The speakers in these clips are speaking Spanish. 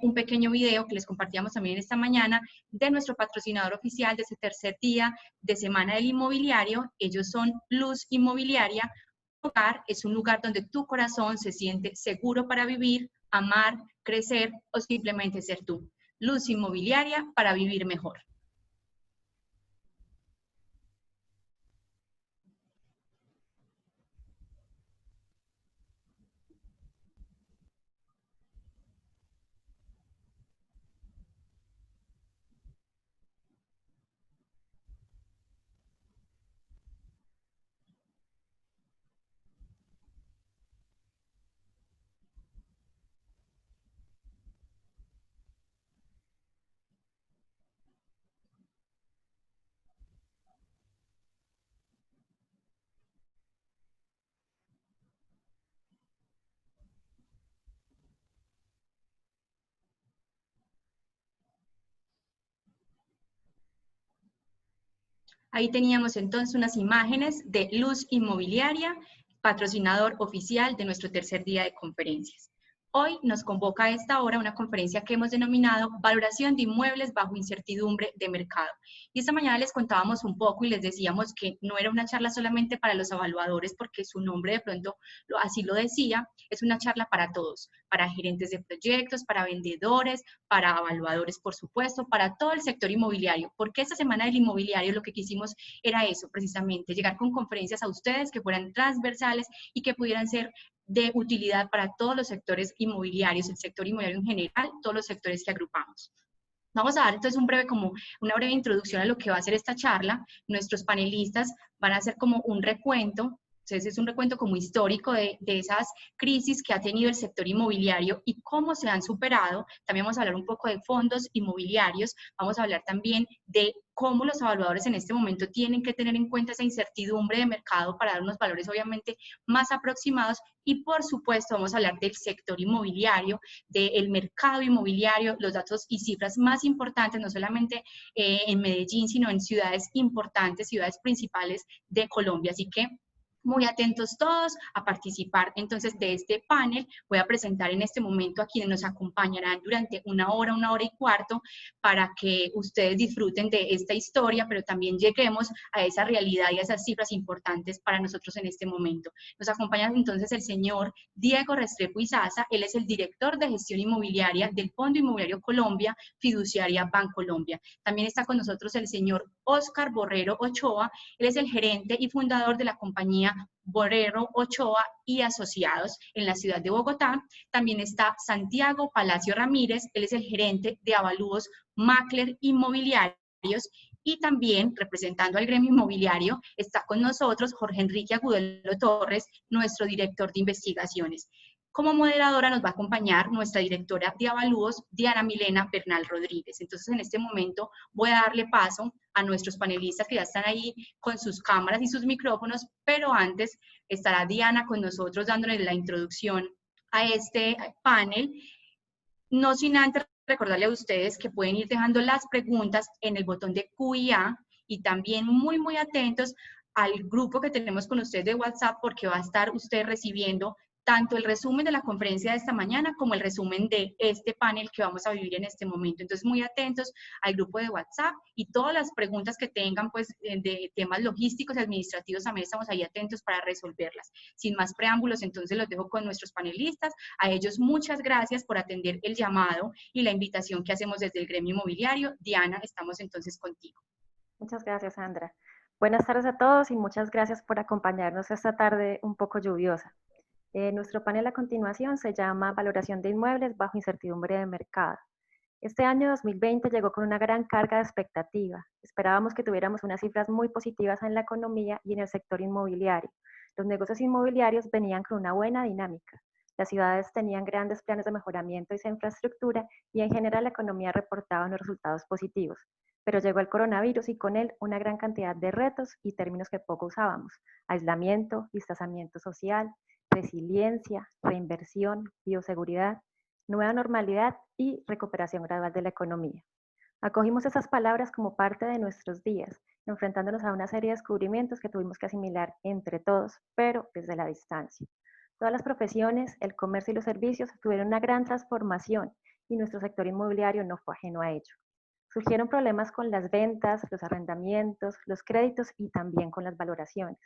un pequeño video que les compartíamos también esta mañana de nuestro patrocinador oficial de este tercer día de Semana del Inmobiliario. Ellos son Luz Inmobiliaria. Hogar es un lugar donde tu corazón se siente seguro para vivir, amar, crecer o simplemente ser tú. Luz Inmobiliaria para vivir mejor. Ahí teníamos entonces unas imágenes de Luz Inmobiliaria, patrocinador oficial de nuestro tercer día de conferencias. Hoy nos convoca a esta hora una conferencia que hemos denominado Valoración de inmuebles bajo incertidumbre de mercado. Y esta mañana les contábamos un poco y les decíamos que no era una charla solamente para los evaluadores, porque su nombre de pronto así lo decía, es una charla para todos, para gerentes de proyectos, para vendedores, para evaluadores, por supuesto, para todo el sector inmobiliario, porque esta semana del inmobiliario lo que quisimos era eso, precisamente, llegar con conferencias a ustedes que fueran transversales y que pudieran ser de utilidad para todos los sectores inmobiliarios, el sector inmobiliario en general, todos los sectores que agrupamos. Vamos a dar entonces una breve introducción a lo que va a ser esta charla. Nuestros panelistas van a hacer como un recuento. Entonces es un recuento como histórico de esas crisis que ha tenido el sector inmobiliario y cómo se han superado. También vamos a hablar un poco de fondos inmobiliarios, vamos a hablar también de cómo los evaluadores en este momento tienen que tener en cuenta esa incertidumbre de mercado para dar unos valores obviamente más aproximados y por supuesto vamos a hablar del sector inmobiliario, del mercado inmobiliario, los datos y cifras más importantes, no solamente en Medellín, sino en ciudades importantes, ciudades principales de Colombia. Así que muy atentos todos a participar entonces de este panel. Voy a presentar en este momento a quienes nos acompañarán durante una hora y cuarto, para que ustedes disfruten de esta historia, pero también lleguemos a esa realidad y a esas cifras importantes para nosotros en este momento. Nos acompaña entonces el señor Diego Restrepo Izaza. Él es el director de gestión inmobiliaria del Fondo Inmobiliario Colombia, fiduciaria Bancolombia. También está con nosotros el señor Óscar Borrero Ochoa. Él es el gerente y fundador de la compañía Borrero Ochoa y Asociados en la ciudad de Bogotá. También está Santiago Palacio Ramírez, él es el gerente de avalúos Macler Inmobiliarios. Y también, representando al gremio inmobiliario, está con nosotros Jorge Enrique Agudelo Torres, nuestro director de investigaciones. Como moderadora nos va a acompañar nuestra directora de avalúos, Diana Milena Bernal Rodríguez. Entonces, en este momento voy a darle paso a nuestros panelistas que ya están ahí con sus cámaras y sus micrófonos, pero antes estará Diana con nosotros dándoles la introducción a este panel. No sin antes recordarle a ustedes que pueden ir dejando las preguntas en el botón de Q&A y también muy atentos al grupo que tenemos con ustedes de WhatsApp, porque va a estar usted recibiendo tanto el resumen de la conferencia de esta mañana como el resumen de este panel que vamos a vivir en este momento. Entonces, muy atentos al grupo de WhatsApp y todas las preguntas que tengan, pues, de temas logísticos y administrativos, también estamos ahí atentos para resolverlas. Sin más preámbulos, entonces los dejo con nuestros panelistas. A ellos muchas gracias por atender el llamado y la invitación que hacemos desde el gremio inmobiliario. Diana, estamos entonces contigo. Muchas gracias, Sandra. Buenas tardes a todos y muchas gracias por acompañarnos esta tarde un poco lluviosa. Nuestro panel a continuación se llama Valoración de inmuebles bajo incertidumbre de mercado. Este año 2020 llegó con una gran carga de expectativa. Esperábamos que tuviéramos unas cifras muy positivas en la economía y en el sector inmobiliario. Los negocios inmobiliarios venían con una buena dinámica. Las ciudades tenían grandes planes de mejoramiento de esa infraestructura y en general la economía reportaba unos resultados positivos. Pero llegó el coronavirus y con él una gran cantidad de retos y términos que poco usábamos: aislamiento, distanciamiento social, resiliencia, reinversión, bioseguridad, nueva normalidad y recuperación gradual de la economía. Acogimos esas palabras como parte de nuestros días, enfrentándonos a una serie de descubrimientos que tuvimos que asimilar entre todos, pero desde la distancia. Todas las profesiones, el comercio y los servicios tuvieron una gran transformación y nuestro sector inmobiliario no fue ajeno a ello. Surgieron problemas con las ventas, los arrendamientos, los créditos y también con las valoraciones,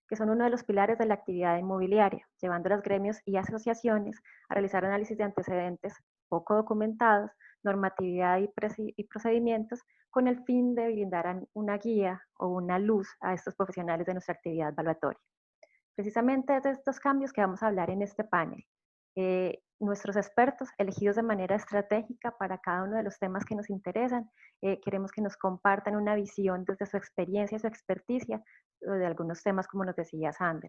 que son uno de los pilares de la actividad inmobiliaria, llevando a los gremios y asociaciones a realizar análisis de antecedentes poco documentados, normatividad y procedimientos, con el fin de brindar una guía o una luz a estos profesionales de nuestra actividad evaluatoria. Precisamente es de estos cambios que vamos a hablar en este panel. Nuestros expertos, elegidos de manera estratégica para cada uno de los temas que nos interesan, queremos que nos compartan una visión desde su experiencia y su experticia de algunos temas, como nos decía Sandra,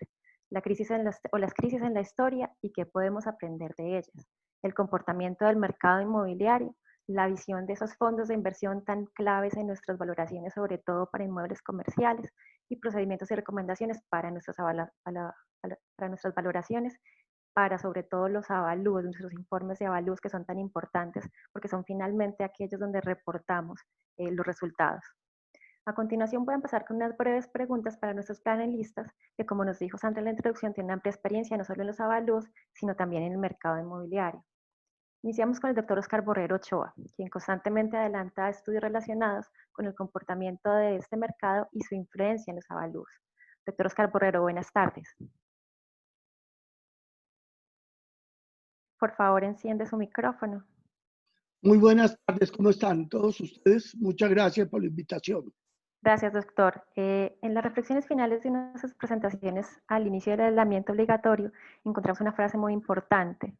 las crisis en la historia y qué podemos aprender de ellas, el comportamiento del mercado inmobiliario, la visión de esos fondos de inversión tan claves en nuestras valoraciones, sobre todo para inmuebles comerciales, y procedimientos y recomendaciones para nuestras valoraciones, para sobre todo los avalúos, nuestros informes de avalúos que son tan importantes porque son finalmente aquellos donde reportamos los resultados. A continuación voy a empezar con unas breves preguntas para nuestros panelistas que, como nos dijo Sandra en la introducción, tienen amplia experiencia no solo en los avalúos, sino también en el mercado inmobiliario. Iniciamos con el doctor Oscar Borrero Ochoa, quien constantemente adelanta estudios relacionados con el comportamiento de este mercado y su influencia en los avalúos. Doctor Oscar Borrero, buenas tardes. Por favor, enciende su micrófono. Muy buenas tardes, ¿cómo están todos ustedes? Muchas gracias por la invitación. Gracias, doctor. En las reflexiones finales de nuestras presentaciones al inicio del aislamiento obligatorio, encontramos una frase muy importante.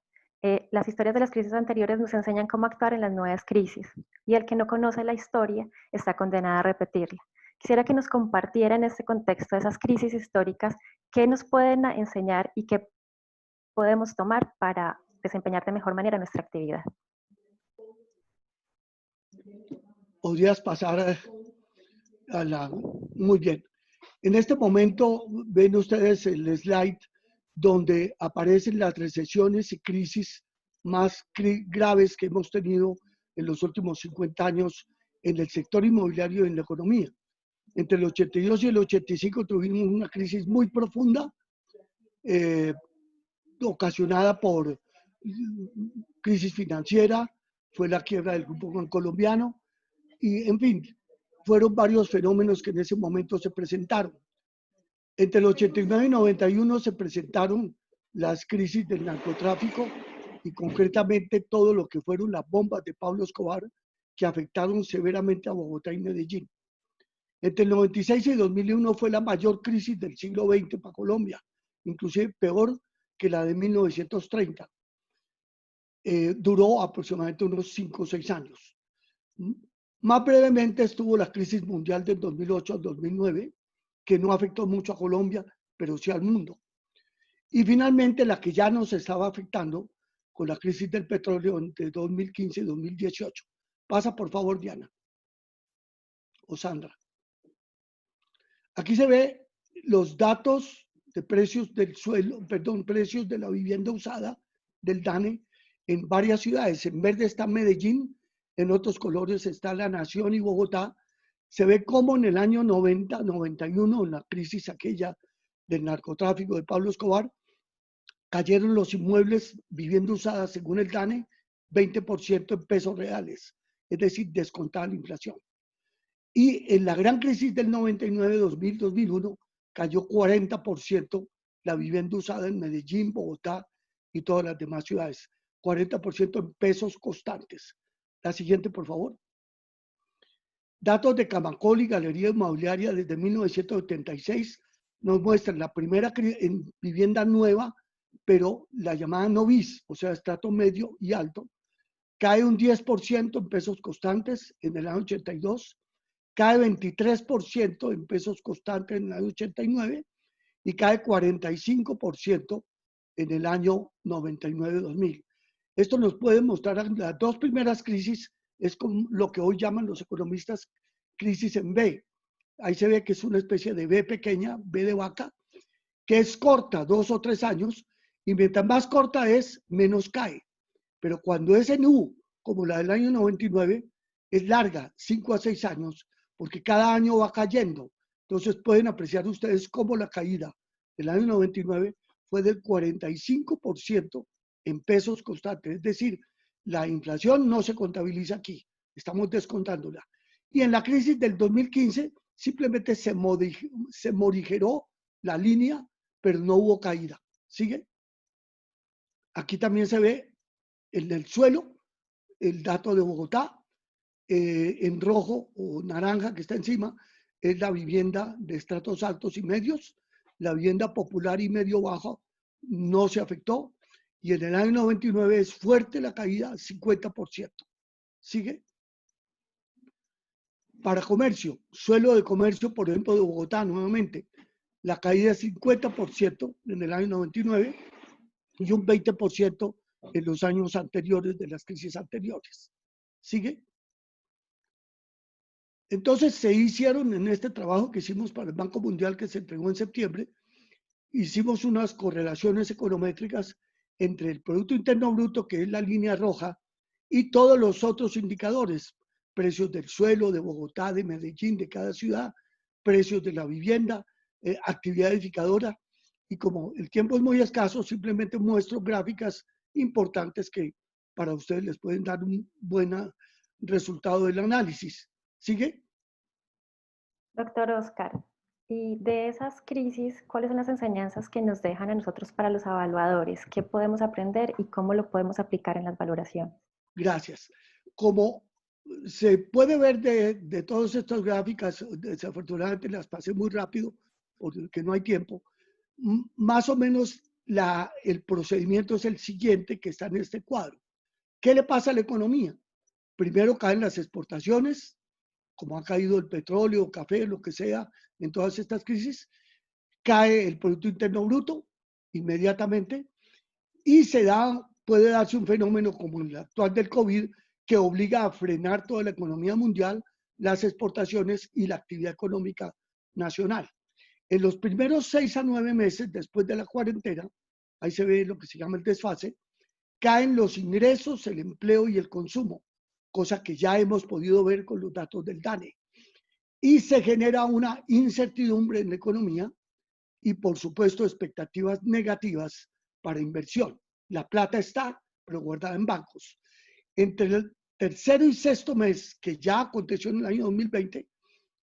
Las historias de las crisis anteriores nos enseñan cómo actuar en las nuevas crisis, y el que no conoce la historia está condenado a repetirla. Quisiera que nos compartiera en este contexto de esas crisis históricas qué nos pueden enseñar y qué podemos tomar para desempeñar de mejor manera nuestra actividad. Podrías pasar Muy bien. En este momento ven ustedes el slide donde aparecen las recesiones y crisis más graves que hemos tenido en los últimos 50 años en el sector inmobiliario y en la economía. Entre el 82 y el 85 tuvimos una crisis muy profunda, ocasionada por crisis financiera, fue la quiebra del Grupo Colombiano y, en fin, fueron varios fenómenos que en ese momento se presentaron. Entre el 89 y 91 se presentaron las crisis del narcotráfico y concretamente todo lo que fueron las bombas de Pablo Escobar que afectaron severamente a Bogotá y Medellín. Entre el 96 y 2001 fue la mayor crisis del siglo XX para Colombia, inclusive peor que la de 1930. Duró aproximadamente unos 5 o 6 años. Más brevemente estuvo la crisis mundial del 2008 al 2009, que no afectó mucho a Colombia, pero sí al mundo. Y finalmente la que ya nos estaba afectando con la crisis del petróleo entre 2015 y 2018. Pasa por favor, Diana o Sandra. Aquí se ve los datos de precios del suelo, precios de la vivienda usada del DANE en varias ciudades. En verde está Medellín, en otros colores está La Nación y Bogotá. Se ve cómo en el año 90, 91, en la crisis aquella del narcotráfico de Pablo Escobar, cayeron los inmuebles vivienda usada según el DANE 20% en pesos reales, es decir, descontada la inflación. Y en la gran crisis del 99, 2000, 2001, cayó 40% la vivienda usada en Medellín, Bogotá y todas las demás ciudades. 40% en pesos constantes. La siguiente, por favor. Datos de Camacol y Galería Inmobiliaria desde 1976 nos muestran la primera en vivienda nueva, pero la llamada noviz, o sea, estrato medio y alto, cae un 10% en pesos constantes en el año 82, cae 23% en pesos constantes en el año 89 y cae 45% en el año 99-2000. Esto nos puede mostrar las dos primeras crisis, es como lo que hoy llaman los economistas crisis en B. Ahí se ve que es una especie de B pequeña, B de vaca, que es corta, 2 o 3 años, y mientras más corta es, menos cae. Pero cuando es en U, como la del año 99, es larga, 5 a 6 años, porque cada año va cayendo. Entonces pueden apreciar ustedes cómo la caída del año 99 fue del 45% en pesos constantes. Es decir, La inflación no se contabiliza aquí, estamos descontándola. Y en la crisis del 2015 simplemente se morigeró la línea, pero no hubo caída. ¿Sigue? Aquí también se ve en el suelo el dato de Bogotá, en rojo o naranja que está encima, es la vivienda de estratos altos y medios. La vivienda popular y medio bajo no se afectó. Y en el año 99 es fuerte la caída, 50%. ¿Sigue? Para comercio, suelo de comercio, por ejemplo, de Bogotá, nuevamente, la caída es 50% en el año 99 y un 20% en los años anteriores de las crisis anteriores. ¿Sigue? Entonces se hicieron en este trabajo que hicimos para el Banco Mundial, que se entregó en septiembre, hicimos unas correlaciones econométricas entre el Producto Interno Bruto, que es la línea roja, y todos los otros indicadores, precios del suelo, de Bogotá, de Medellín, de cada ciudad, precios de la vivienda, actividad edificadora. Y como el tiempo es muy escaso, simplemente muestro gráficas importantes que para ustedes les pueden dar un buen resultado del análisis. ¿Sigue? Doctor Oscar, y de esas crisis, ¿cuáles son las enseñanzas que nos dejan a nosotros para los evaluadores? ¿Qué podemos aprender y cómo lo podemos aplicar en las valoraciones? Gracias. Como se puede ver de todas estas gráficas, desafortunadamente las pasé muy rápido porque no hay tiempo, más o menos el procedimiento es el siguiente que está en este cuadro. ¿Qué le pasa a la economía? Primero caen las exportaciones, como ha caído el petróleo, café, lo que sea, en todas estas crisis, cae el Producto Interno Bruto inmediatamente y puede darse un fenómeno como el actual del COVID que obliga a frenar toda la economía mundial, las exportaciones y la actividad económica nacional. En los primeros 6 a 9 meses después de la cuarentena, ahí se ve lo que se llama el desfase, caen los ingresos, el empleo y el consumo, cosa que ya hemos podido ver con los datos del DANE. Y se genera una incertidumbre en la economía y, por supuesto, expectativas negativas para inversión. La plata está, pero guardada en bancos. Entre el tercero y sexto mes, que ya aconteció en el año 2020,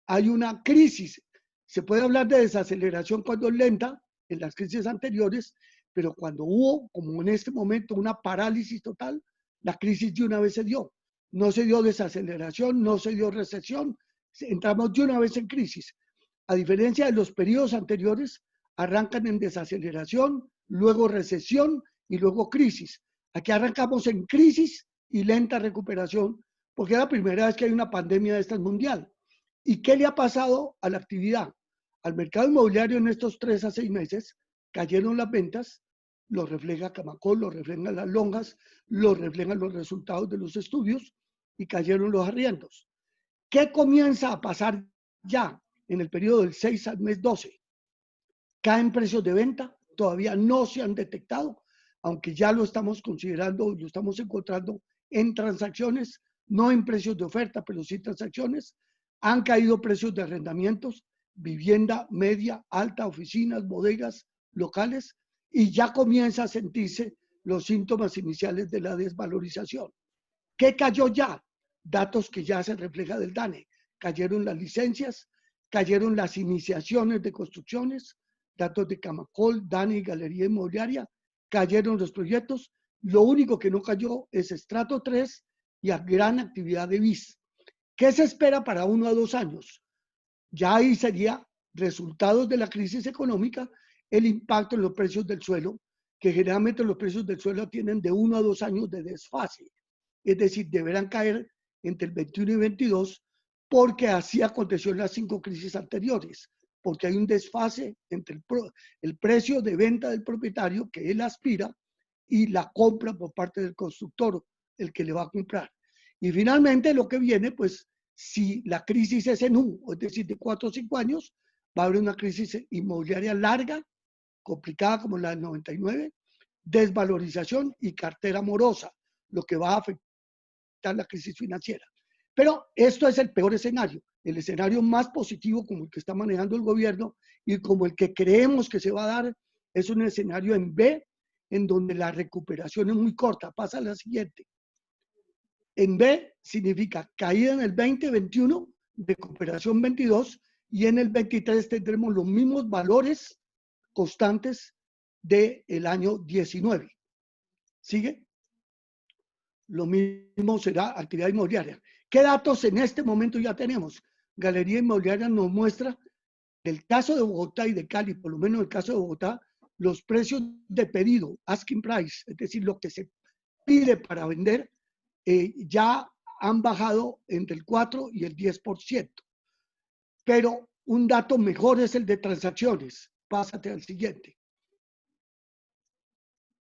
hay una crisis. Se puede hablar de desaceleración cuando es lenta, en las crisis anteriores, pero cuando hubo, como en este momento, una parálisis total, la crisis de una vez se dio. No se dio desaceleración, no se dio recesión, entramos de una vez en crisis. A diferencia de los periodos anteriores, arrancan en desaceleración, luego recesión y luego crisis. Aquí arrancamos en crisis y lenta recuperación, porque es la primera vez que hay una pandemia de estas mundial. ¿Y qué le ha pasado a la actividad? Al mercado inmobiliario en estos 3 a 6 meses cayeron las ventas, lo refleja Camacol, lo reflejan las lonjas, lo reflejan los resultados de los estudios y cayeron los arriendos. ¿Qué comienza a pasar ya en el periodo del 6 al mes 12? Caen precios de venta, todavía no se han detectado, aunque ya lo estamos considerando, lo estamos encontrando en transacciones, no en precios de oferta, pero sí transacciones. Han caído precios de arrendamientos, vivienda media, alta, oficinas, bodegas, locales, y ya comienza a sentirse los síntomas iniciales de la desvalorización. ¿Qué cayó ya? Datos que ya se refleja del DANE. Cayeron las licencias, cayeron las iniciaciones de construcciones, datos de Camacol, DANE y Galería Inmobiliaria, cayeron los proyectos. Lo único que no cayó es estrato 3 y a gran actividad de BIS. ¿Qué se espera para 1 a 2 años? Ya ahí sería resultados de la crisis económica, el impacto en los precios del suelo, que generalmente los precios del suelo tienen de 1 a 2 años de desfase. Es decir, deberán caer entre el 21 y 22, porque así aconteció en las 5 crisis anteriores, porque hay un desfase entre el precio de venta del propietario que él aspira y la compra por parte del constructor, el que le va a comprar. Y finalmente lo que viene, pues, si la crisis es en U, es decir, de 4 o 5 años, va a haber una crisis inmobiliaria larga, complicada como la del 99, desvalorización y cartera morosa, lo que va a afectar la crisis financiera. Pero esto es el peor escenario. El escenario más positivo, como el que está manejando el gobierno y como el que creemos que se va a dar, es un escenario en B, en donde la recuperación es muy corta. Pasa a la siguiente. En B significa caída en el 2021, recuperación 22, y en el 23 tendremos los mismos valores constantes del año 19. ¿Sigue? Lo mismo será actividad inmobiliaria. ¿Qué datos en este momento ya tenemos? Galería Inmobiliaria nos muestra, del caso de Bogotá y de Cali, por lo menos en el caso de Bogotá, los precios de pedido, asking price, es decir, lo que se pide para vender, ya han bajado entre el 4 y el 10%. Pero un dato mejor es el de transacciones. Pásate al siguiente.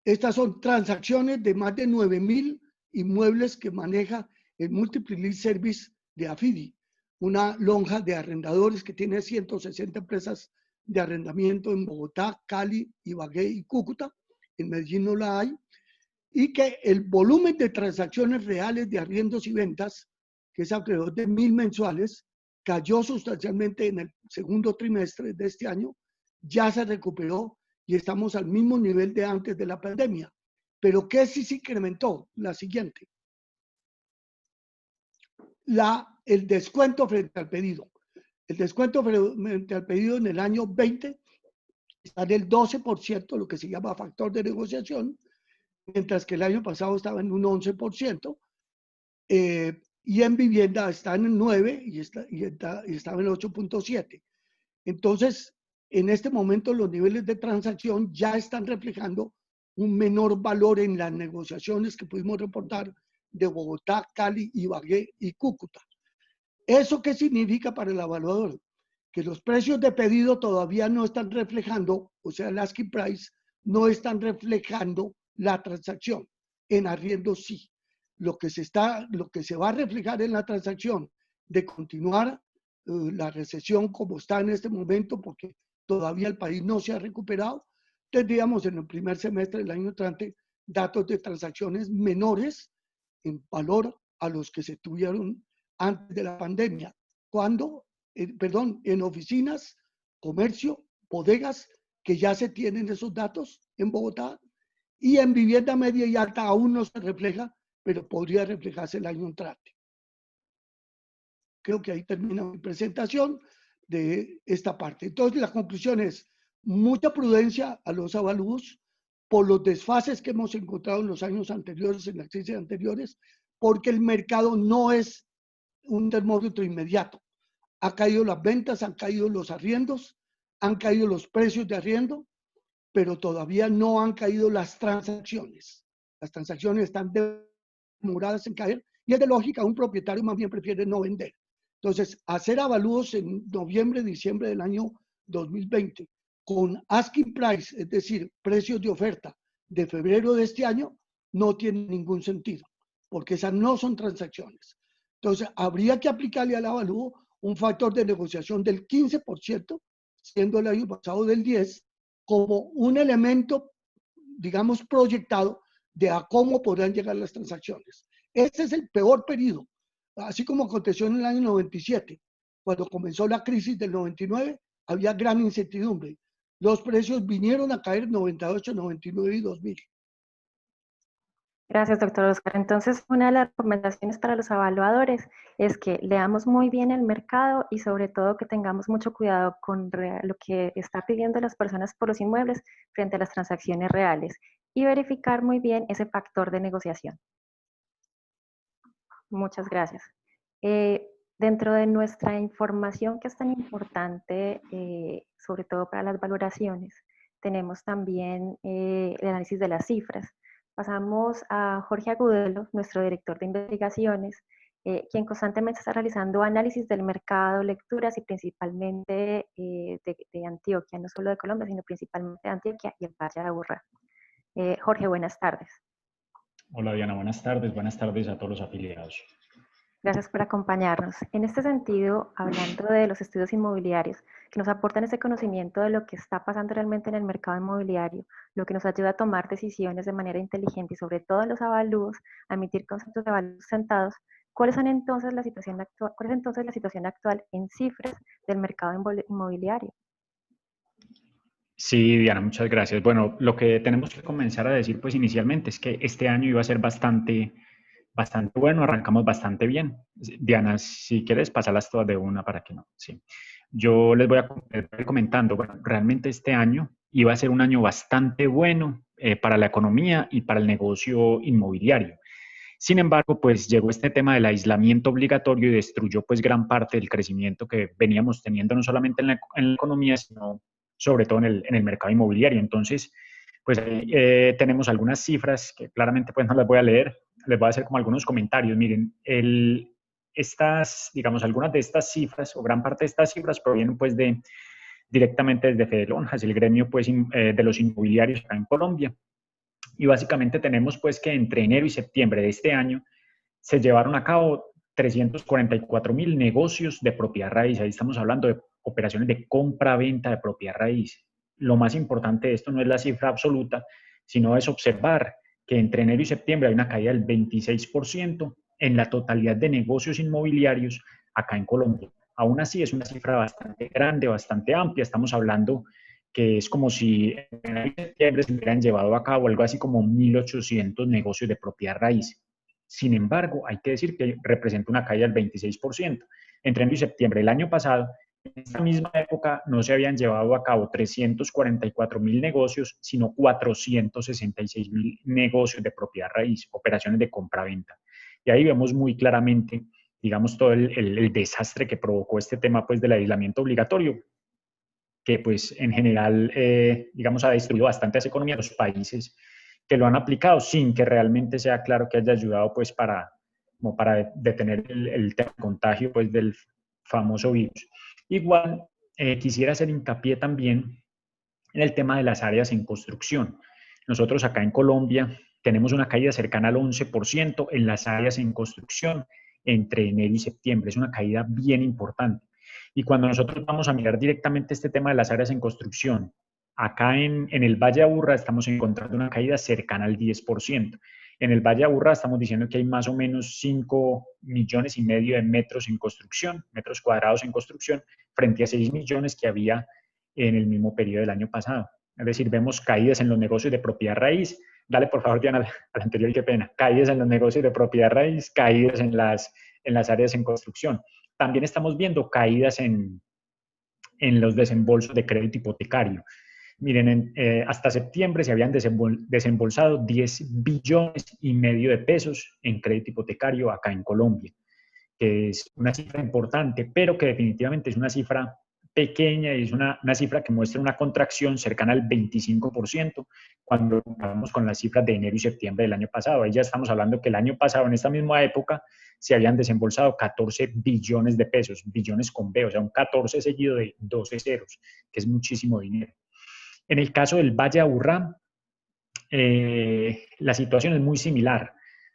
Estas son transacciones de más de 9,000 inmuebles que maneja el Multiple Lease Service de Afidi, una lonja de arrendadores que tiene 160 empresas de arrendamiento en Bogotá, Cali, Ibagué y Cúcuta. En Medellín no la hay. Y que el volumen de transacciones reales de arriendos y ventas, que es alrededor de 1,000 mensuales, cayó sustancialmente en el segundo trimestre de este año, ya se recuperó y estamos al mismo nivel de antes de la pandemia. Pero ¿qué sí se incrementó? La siguiente. El descuento frente al pedido. El descuento frente al pedido en el año 20 está del 12%, lo que se llama factor de negociación, mientras que el año pasado estaba en un 11%, y en vivienda está en el 9% y estaba en el 8.7%. Entonces, en este momento los niveles de transacción ya están reflejando un menor valor en las negociaciones que pudimos reportar de Bogotá, Cali, Ibagué y Cúcuta. ¿Eso qué significa para el evaluador? Que los precios de pedido todavía no están reflejando, o sea, el asking price, no están reflejando la transacción. En arriendo sí. Lo que se va a reflejar en la transacción de continuar la recesión como está en este momento, porque todavía el país no se ha recuperado, tendríamos en el primer semestre del año entrante datos de transacciones menores en valor a los que se tuvieron antes de la pandemia. Cuando, en oficinas, comercio, bodegas, que ya se tienen esos datos en Bogotá, y en vivienda media y alta aún no se refleja, pero podría reflejarse el año entrante. Creo que ahí termina mi presentación de esta parte. Entonces, la conclusión es mucha prudencia a los avalúos por los desfases que hemos encontrado en los años anteriores, en las crisis anteriores, porque el mercado no es un termómetro inmediato. Ha caído las ventas, han caído los arriendos, han caído los precios de arriendo, pero todavía no han caído las transacciones. Las transacciones están demoradas en caer y es de lógica, un propietario más bien prefiere no vender. Entonces, hacer avalúos en noviembre, diciembre del año 2020 con asking price, es decir, precios de oferta de febrero de este año, no tiene ningún sentido, porque esas no son transacciones. Entonces, habría que aplicarle al avalúo un factor de negociación del 15%, siendo el año pasado del 10%, como un elemento, digamos, proyectado de a cómo podrán llegar las transacciones. Este es el peor periodo, así como aconteció en el año 97, cuando comenzó la crisis del 99, había gran incertidumbre. Los precios vinieron a caer 98, 99 y 2000. Gracias, doctor Oscar. Entonces, una de las recomendaciones para los evaluadores es que leamos muy bien el mercado y sobre todo que tengamos mucho cuidado con lo que está pidiendo las personas por los inmuebles frente a las transacciones reales y verificar muy bien ese factor de negociación. Muchas gracias. Dentro de nuestra información que es tan importante, sobre todo para las valoraciones, tenemos también el análisis de las cifras. Pasamos a Jorge Agudelo, nuestro director de investigaciones, quien constantemente está realizando análisis del mercado, lecturas y principalmente de Antioquia, no solo de Colombia, sino principalmente de Antioquia y el Valle de Aburrá. Jorge, buenas tardes. Hola Diana, buenas tardes a todos los afiliados. Gracias por acompañarnos. En este sentido, hablando de los estudios inmobiliarios, que nos aportan ese conocimiento de lo que está pasando realmente en el mercado inmobiliario, lo que nos ayuda a tomar decisiones de manera inteligente y sobre todo en los avalúos, a emitir conceptos de avalúos sentados, ¿cuál es entonces la situación actual en cifras del mercado inmobiliario? Sí, Diana, muchas gracias. Bueno, lo que tenemos que comenzar a decir pues inicialmente es que este año iba a ser bastante Bastante bueno, arrancamos bastante bien. Diana, si quieres, pasarlas todas de una para que no. Sí. Yo les voy a ir comentando, bueno, realmente este año iba a ser un año bastante bueno para la economía y para el negocio inmobiliario. Sin embargo, pues llegó este tema del aislamiento obligatorio y destruyó pues gran parte del crecimiento que veníamos teniendo no solamente en la economía, sino sobre todo en el mercado inmobiliario. Entonces, pues tenemos algunas cifras que claramente pues no las voy a leer, les voy a hacer como algunos comentarios. Miren, digamos, algunas de estas cifras o gran parte de estas cifras provienen pues directamente desde Fedelonjas, el gremio pues de los inmobiliarios acá en Colombia. Y básicamente tenemos pues que entre enero y septiembre de este año se llevaron a cabo 344.000 negocios de propiedad raíz. Ahí estamos hablando de operaciones de compra-venta de propiedad raíz. Lo más importante de esto no es la cifra absoluta, sino es observar que entre enero y septiembre hay una caída del 26% en la totalidad de negocios inmobiliarios acá en Colombia. Aún así es una cifra bastante grande, bastante amplia. Estamos hablando que es como si en septiembre se hubieran llevado a cabo algo así como 1.800 negocios de propiedad raíz. Sin embargo, hay que decir que representa una caída del 26%. Entre enero y septiembre del año pasado, en esta misma época no se habían llevado a cabo 344.000 negocios, sino 466.000 negocios de propiedad raíz, operaciones de compra-venta. Y ahí vemos muy claramente, digamos, todo el desastre que provocó este tema pues, del aislamiento obligatorio, que pues en general, digamos, ha destruido bastante las economías de los países que lo han aplicado sin que realmente sea claro que haya ayudado pues como para detener el contagio pues del famoso virus. Igual, quisiera hacer hincapié también en el tema de las áreas en construcción. Nosotros acá en Colombia tenemos una caída cercana al 11% en las áreas en construcción entre enero y septiembre. Es una caída bien importante. Y cuando nosotros vamos a mirar directamente este tema de las áreas en construcción, acá en el Valle de Aburrá estamos encontrando una caída cercana al 10%. En el Valle de Aburrá estamos diciendo que hay más o menos 5,5 millones de metros en construcción, metros cuadrados en construcción, frente a 6 millones que había en el mismo periodo del año pasado. Es decir, vemos caídas en los negocios de propiedad raíz. Dale, por favor, Diana, al anterior, qué pena. Caídas en los negocios de propiedad raíz, caídas en las áreas en construcción. También estamos viendo caídas en los desembolsos de crédito hipotecario. Miren, hasta septiembre se habían desembolsado 10,5 billones de pesos en crédito hipotecario acá en Colombia, que es una cifra importante, pero que definitivamente es una cifra pequeña y es una cifra que muestra una contracción cercana al 25% cuando comparamos con las cifras de enero y septiembre del año pasado. Ahí ya estamos hablando que el año pasado, en esta misma época, se habían desembolsado 14 billones de pesos, billones con B, o sea, un 14 seguido de 12 ceros, que es muchísimo dinero. En el caso del Valle de Aburrá, la situación es muy similar.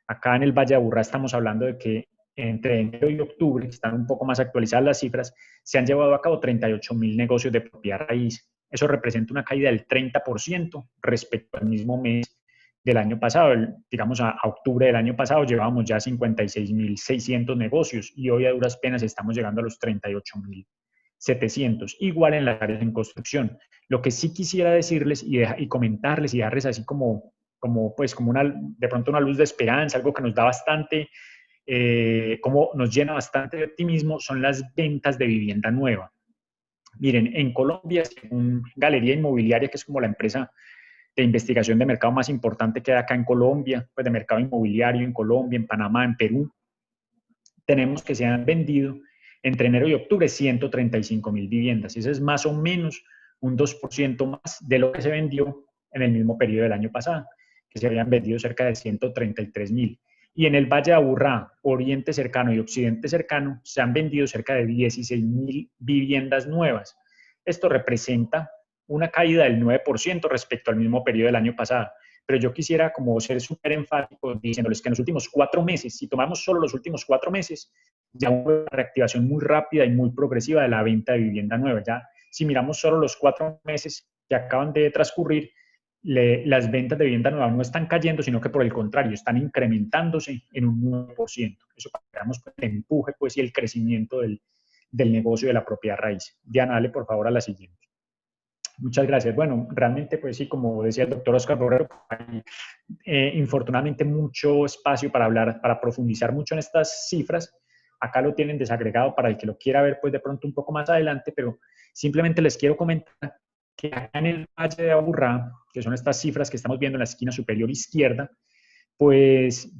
Acá en el Valle de Aburrá estamos hablando de que entre enero y octubre, están un poco más actualizadas las cifras, se han llevado a cabo 38.000 negocios de propiedad raíz. Eso representa una caída del 30% respecto al mismo mes del año pasado. Digamos, a octubre del año pasado llevábamos ya 56.600 negocios y hoy a duras penas estamos llegando a los 38.700. Igual en las áreas en construcción. Lo que sí quisiera decirles y comentarles y darles así como de pronto una luz de esperanza, algo que nos da bastante, como nos llena bastante de optimismo, son las ventas de vivienda nueva. Miren, en Colombia, según Galería Inmobiliaria, que es como la empresa de investigación de mercado más importante que hay acá en Colombia, pues de mercado inmobiliario en Colombia, en Panamá, en Perú, tenemos que se han vendido entre enero y octubre 135.000 viviendas. Ese es más o menos un 2% más de lo que se vendió en el mismo periodo del año pasado, que se habían vendido cerca de 133.000. Y en el Valle de Aburrá, Oriente Cercano y Occidente Cercano, se han vendido cerca de 16.000 viviendas nuevas. Esto representa una caída del 9% respecto al mismo periodo del año pasado. Pero yo quisiera como ser súper enfático diciéndoles que en los últimos 4 meses, si tomamos solo los últimos 4 meses, ya hubo una reactivación muy rápida y muy progresiva de la venta de vivienda nueva. Ya, si miramos solo los 4 meses que acaban de transcurrir, las ventas de vivienda nueva no están cayendo, sino que por el contrario, están incrementándose en un 9%. Eso para que veamos el empuje pues, y el crecimiento del negocio de la propiedad raíz. Diana, dale por favor a la siguiente. Muchas gracias. Bueno, realmente, pues sí, como decía el doctor Oscar Borrero, hay infortunadamente mucho espacio para hablar, para profundizar mucho en estas cifras. Acá lo tienen desagregado para el que lo quiera ver, pues de pronto un poco más adelante, pero simplemente les quiero comentar que acá en el Valle de Aburrá, que son estas cifras que estamos viendo en la esquina superior izquierda, pues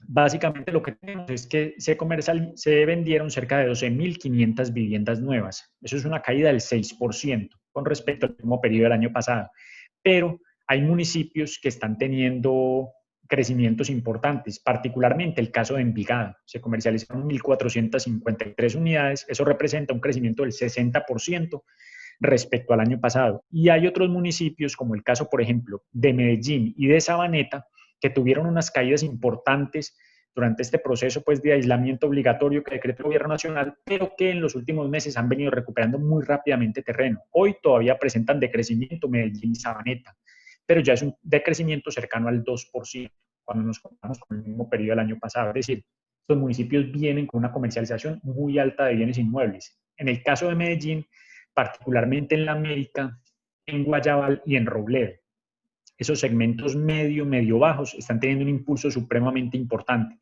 básicamente lo que tenemos es que se vendieron cerca de 12.500 viviendas nuevas. Eso es una caída del 6% con respecto al mismo periodo del año pasado. Pero hay municipios que están teniendo crecimientos importantes, particularmente el caso de Envigado. Se comercializaron 1.453 unidades, eso representa un crecimiento del 60% respecto al año pasado. Y hay otros municipios, como el caso, por ejemplo, de Medellín y de Sabaneta, que tuvieron unas caídas importantes durante este proceso pues, de aislamiento obligatorio que decretó el gobierno nacional, pero que en los últimos meses han venido recuperando muy rápidamente terreno. Hoy todavía presentan decrecimiento Medellín y Sabaneta, pero ya es un decrecimiento cercano al 2% cuando nos comparamos con el mismo periodo del año pasado. Es decir, estos municipios vienen con una comercialización muy alta de bienes inmuebles. En el caso de Medellín, particularmente en la América, en Guayabal y en Robledo. Esos segmentos medio bajos están teniendo un impulso supremamente importante.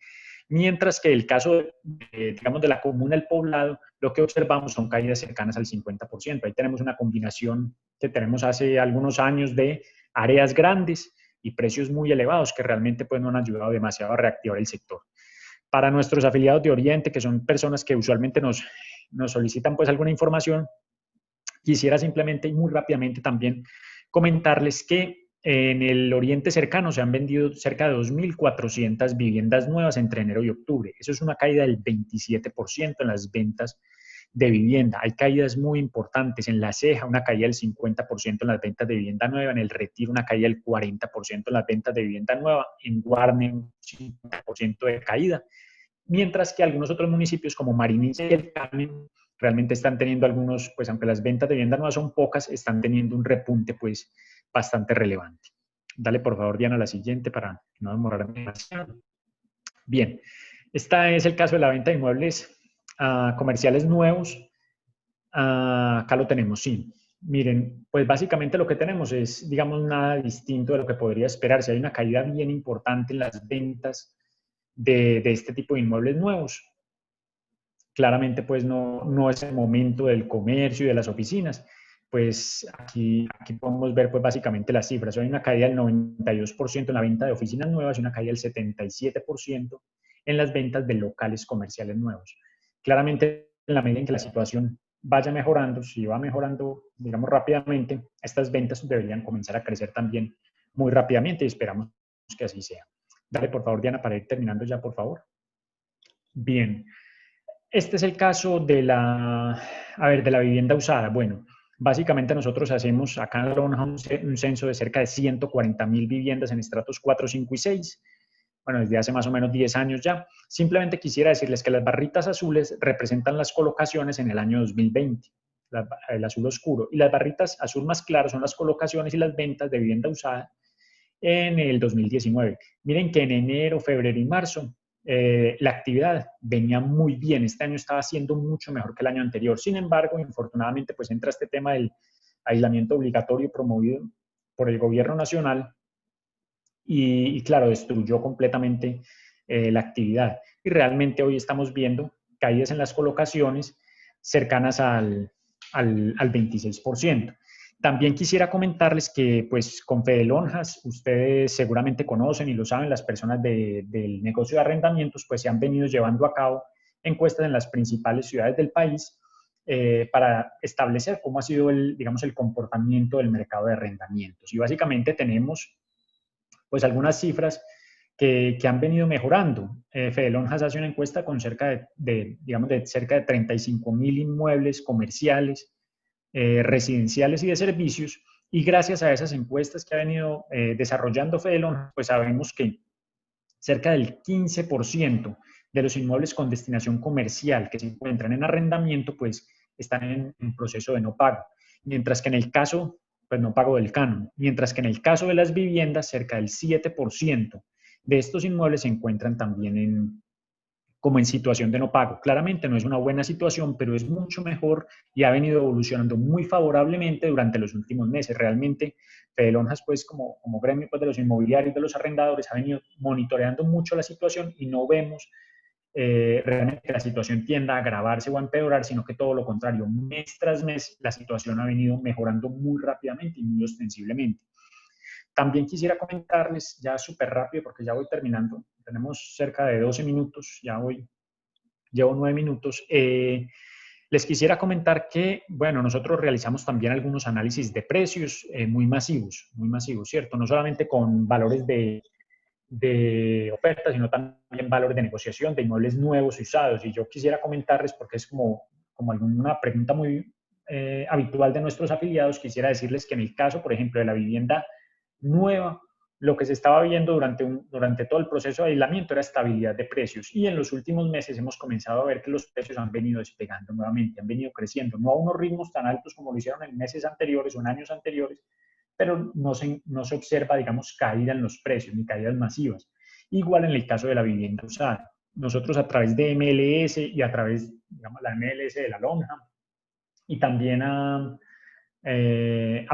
Mientras que el caso, digamos, de la comuna del Poblado, lo que observamos son caídas cercanas al 50%. Ahí tenemos una combinación que tenemos hace algunos años de áreas grandes y precios muy elevados que realmente pues, no han ayudado demasiado a reactivar el sector. Para nuestros afiliados de Oriente, que son personas que usualmente nos solicitan pues alguna información, quisiera simplemente y muy rápidamente también comentarles que en el Oriente cercano se han vendido cerca de 2.400 viviendas nuevas entre enero y octubre. Eso es una caída del 27% en las ventas de vivienda. Hay caídas muy importantes. En La Ceja, una caída del 50% en las ventas de vivienda nueva. En El Retiro, una caída del 40% en las ventas de vivienda nueva. En Guarne, un 50% de caída. Mientras que algunos otros municipios como Marinilla y El Carmen realmente están teniendo algunos, pues aunque las ventas de vivienda nueva son pocas, están teniendo un repunte pues bastante relevante. Dale por favor, Diana, la siguiente para no demorarme demasiado. Bien, este es el caso de la venta de inmuebles comerciales nuevos. Acá lo tenemos, sí. Miren, pues básicamente lo que tenemos es, digamos, nada distinto de lo que podría esperarse. Hay una caída bien importante en las ventas de este tipo de inmuebles nuevos. Claramente, pues no es el momento del comercio y de las oficinas. Pues aquí podemos ver pues básicamente las cifras. Hay una caída del 92% en la venta de oficinas nuevas y una caída del 77% en las ventas de locales comerciales nuevos. Claramente, en la medida en que la situación vaya mejorando, si va mejorando, digamos, rápidamente, estas ventas deberían comenzar a crecer también muy rápidamente y esperamos que así sea. Dale, por favor, Diana, para ir terminando ya, por favor. Bien. Este es el caso de la vivienda usada. Bueno, básicamente nosotros hacemos acá en Lonja un censo de cerca de 140.000 viviendas en estratos 4, 5 y 6. Bueno, desde hace más o menos 10 años ya. Simplemente quisiera decirles que las barritas azules representan las colocaciones en el año 2020, el azul oscuro, y las barritas azul más claras son las colocaciones y las ventas de vivienda usada en el 2019. Miren que en enero, febrero y marzo la actividad venía muy bien. Este año estaba siendo mucho mejor que el año anterior. Sin embargo, infortunadamente, pues entra este tema del aislamiento obligatorio promovido por el gobierno nacional y claro, destruyó completamente la actividad. Y realmente hoy estamos viendo caídas en las colocaciones cercanas al 26%. También quisiera comentarles que pues con Fedelonjas, ustedes seguramente conocen y lo saben, las personas del negocio de arrendamientos pues se han venido llevando a cabo encuestas en las principales ciudades del país para establecer cómo ha sido digamos, el comportamiento del mercado de arrendamientos. Y básicamente tenemos pues algunas cifras que han venido mejorando. Fedelonjas hace una encuesta con cerca de cerca de 35.000 inmuebles comerciales, residenciales y de servicios, y gracias a esas encuestas que ha venido desarrollando Fedelonjas, pues sabemos que cerca del 15% de los inmuebles con destinación comercial que se encuentran en arrendamiento, pues están en proceso de no pago, mientras que en el caso, pues no pago del canon, mientras que en el caso de las viviendas, cerca del 7% de estos inmuebles se encuentran también como en situación de no pago. Claramente no es una buena situación, pero es mucho mejor y ha venido evolucionando muy favorablemente durante los últimos meses. Realmente, Fedelonjas, pues como gremio pues, de los inmobiliarios, de los arrendadores, ha venido monitoreando mucho la situación y no vemos realmente que la situación tienda a agravarse o a empeorar, sino que todo lo contrario, mes tras mes la situación ha venido mejorando muy rápidamente y muy ostensiblemente. También quisiera comentarles ya súper rápido, porque ya voy terminando, tenemos cerca de 12 minutos, llevo 9 minutos. Les quisiera comentar que, bueno, nosotros realizamos también algunos análisis de precios muy masivos, ¿cierto? No solamente con valores de oferta, sino también valores de negociación de inmuebles nuevos y usados. Y yo quisiera comentarles, porque es como alguna pregunta muy habitual de nuestros afiliados, quisiera decirles que en el caso, por ejemplo, de la vivienda nueva, lo que se estaba viendo durante todo el proceso de aislamiento era estabilidad de precios, y en los últimos meses hemos comenzado a ver que los precios han venido despegando nuevamente, han venido creciendo, no a unos ritmos tan altos como lo hicieron en meses anteriores o en años anteriores, pero no se observa, digamos, caída en los precios, ni caídas masivas. Igual en el caso de la vivienda usada. Nosotros a través de MLS y a través, digamos, la MLS de la lonja, y también a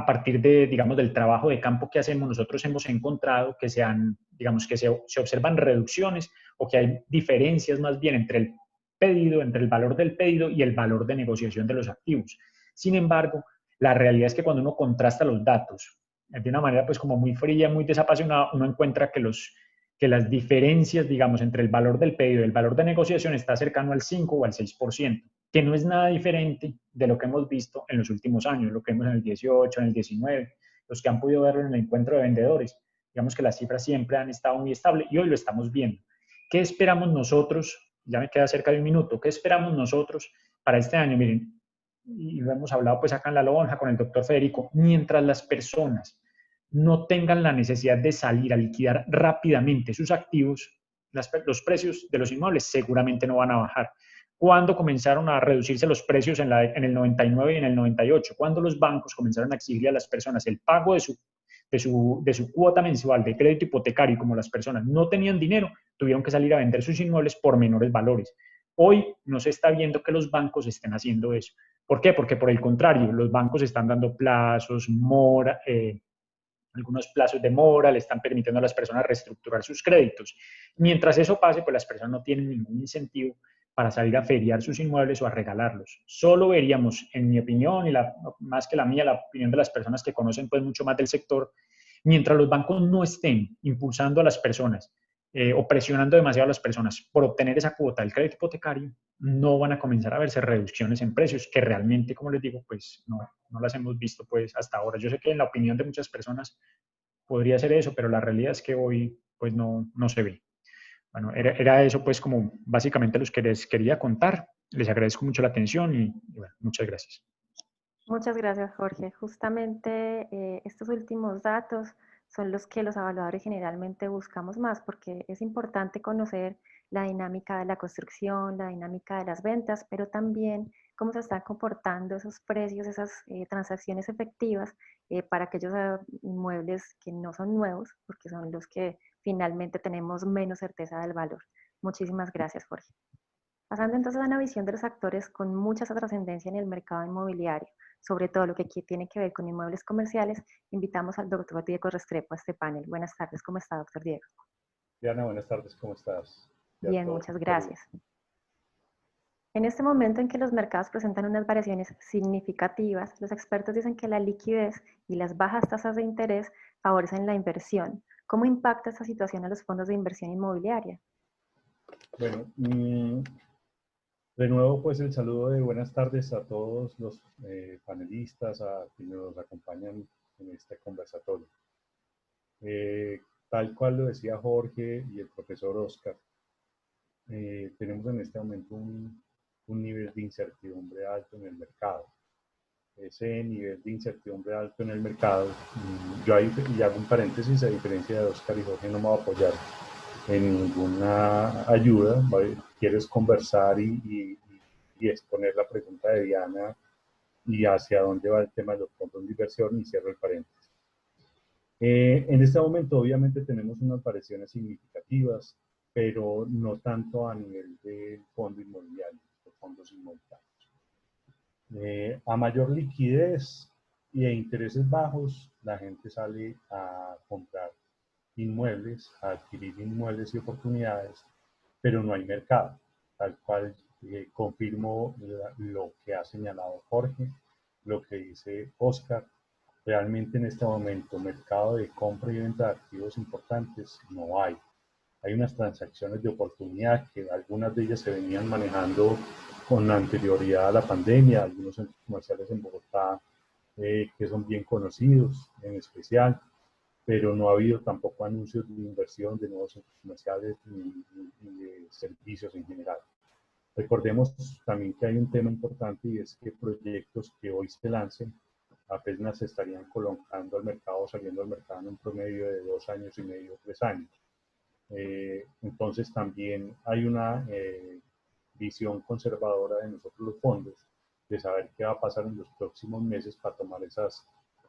partir de, digamos, del trabajo de campo que hacemos, nosotros hemos encontrado que digamos, que se observan reducciones o que hay diferencias más bien entre el pedido, entre el valor del pedido y el valor de negociación de los activos. Sin embargo, la realidad es que cuando uno contrasta los datos de una manera pues como muy fría, muy desapasionada, uno encuentra que las diferencias, digamos, entre el valor del pedido y el valor de negociación está cercano al 5 o al 6%, que no es nada diferente de lo que hemos visto en los últimos años, lo que vemos en el 18, en el 19, los que han podido verlo en el encuentro de vendedores. Digamos que las cifras siempre han estado muy estables y hoy lo estamos viendo. ¿Qué esperamos nosotros? Ya me queda cerca de un minuto. ¿Qué esperamos nosotros para este año? Miren, y lo hemos hablado pues acá en la lonja con el doctor Federico, mientras las personas no tengan la necesidad de salir a liquidar rápidamente sus activos, los precios de los inmuebles seguramente no van a bajar. ¿Cuándo comenzaron a reducirse los precios en el 99 y en el 98? Cuando los bancos comenzaron a exigirle a las personas el pago de su cuota mensual de crédito hipotecario, y como las personas no tenían dinero, tuvieron que salir a vender sus inmuebles por menores valores. Hoy no se está viendo que los bancos estén haciendo eso. ¿Por qué? Porque por el contrario, los bancos están dando plazos, algunos plazos de mora, le están permitiendo a las personas reestructurar sus créditos. Mientras eso pase, pues las personas no tienen ningún incentivo para salir a feriar sus inmuebles o a regalarlos. Solo veríamos, en mi opinión, y más que la mía, la opinión de las personas que conocen pues mucho más del sector, mientras los bancos no estén impulsando a las personas o presionando demasiado a las personas por obtener esa cuota del crédito hipotecario, no van a comenzar a verse reducciones en precios, que realmente, como les digo, pues no las hemos visto pues hasta ahora. Yo sé que en la opinión de muchas personas podría ser eso, pero la realidad es que hoy pues no se ve. Bueno, era eso pues como básicamente los que les quería contar. Les agradezco mucho la atención y bueno, muchas gracias. Muchas gracias, Jorge. Justamente estos últimos datos son los que los evaluadores generalmente buscamos más, porque es importante conocer la dinámica de la construcción, la dinámica de las ventas, pero también cómo se están comportando esos precios, esas transacciones efectivas para aquellos inmuebles que no son nuevos, porque son los que finalmente tenemos menos certeza del valor. Muchísimas gracias, Jorge. Pasando entonces a una visión de los actores con mucha trascendencia en el mercado inmobiliario, sobre todo lo que aquí tiene que ver con inmuebles comerciales, invitamos al doctor Diego Restrepo a este panel. Buenas tardes, ¿cómo está, doctor Diego? Diana, buenas tardes, ¿cómo estás? Bien, muchas gracias. En este momento en que los mercados presentan unas variaciones significativas, los expertos dicen que la liquidez y las bajas tasas de interés favorecen la inversión. ¿Cómo impacta esta situación a los fondos de inversión inmobiliaria? Bueno, de nuevo, pues el saludo de buenas tardes a todos los panelistas, a quienes nos acompañan en este conversatorio. Tal cual lo decía Jorge y el profesor Oscar, tenemos en este momento un nivel de incertidumbre alto en el mercado. Ese nivel de incertidumbre alto en el mercado, yo ahí y hago un paréntesis, a diferencia de Oscar y Jorge, no me voy a apoyar en ninguna ayuda. Quieres conversar y exponer la pregunta de Diana y hacia dónde va el tema de los fondos de inversión, y cierro el paréntesis. En este momento obviamente tenemos unas variaciones significativas pero no tanto a nivel del fondo inmobiliario, los fondos inmobiliarios. A mayor liquidez y a intereses bajos, la gente sale a comprar inmuebles, a adquirir inmuebles y oportunidades, pero no hay mercado, tal cual confirmo lo que ha señalado Jorge, lo que dice Oscar. Realmente en este momento mercado de compra y venta de activos importantes no hay. Hay unas transacciones de oportunidad que algunas de ellas se venían manejando con anterioridad a la pandemia, algunos centros comerciales en Bogotá que son bien conocidos en especial, pero no ha habido tampoco anuncios de inversión de nuevos centros comerciales ni de servicios en general. Recordemos también que hay un tema importante y es que proyectos que hoy se lancen apenas se estarían colocando al mercado, saliendo al mercado en un promedio de 2 años y medio, 3 años. Entonces también hay una visión conservadora de nosotros los fondos, de saber qué va a pasar en los próximos meses para tomar esas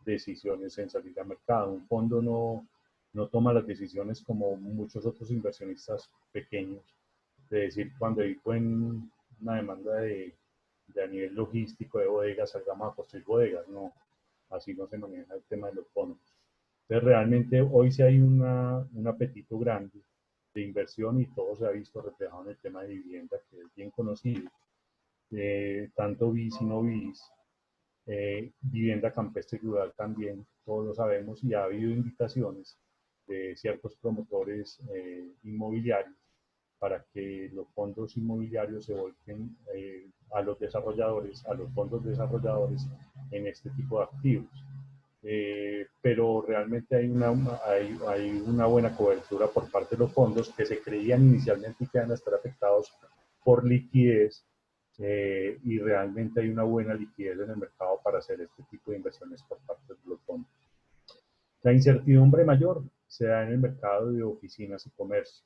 decisiones en salir al mercado. Un fondo no toma las decisiones como muchos otros inversionistas pequeños, de decir cuando hay una demanda a nivel logístico de bodegas, salgamos a construir bodegas. No, así no se maneja el tema de los fondos. Entonces realmente hoy sí hay un apetito grande de inversión y todo se ha visto reflejado en el tema de vivienda, que es bien conocido, tanto BIS y no BIS, vivienda campestre y rural también, todos lo sabemos, y ha habido invitaciones de ciertos promotores inmobiliarios para que los fondos inmobiliarios se volquen a los desarrolladores, a los fondos desarrolladores en este tipo de activos. Pero realmente hay una buena cobertura por parte de los fondos que se creían inicialmente que iban a estar afectados por liquidez y realmente hay una buena liquidez en el mercado para hacer este tipo de inversiones por parte de los fondos. La incertidumbre mayor se da en el mercado de oficinas y comercio.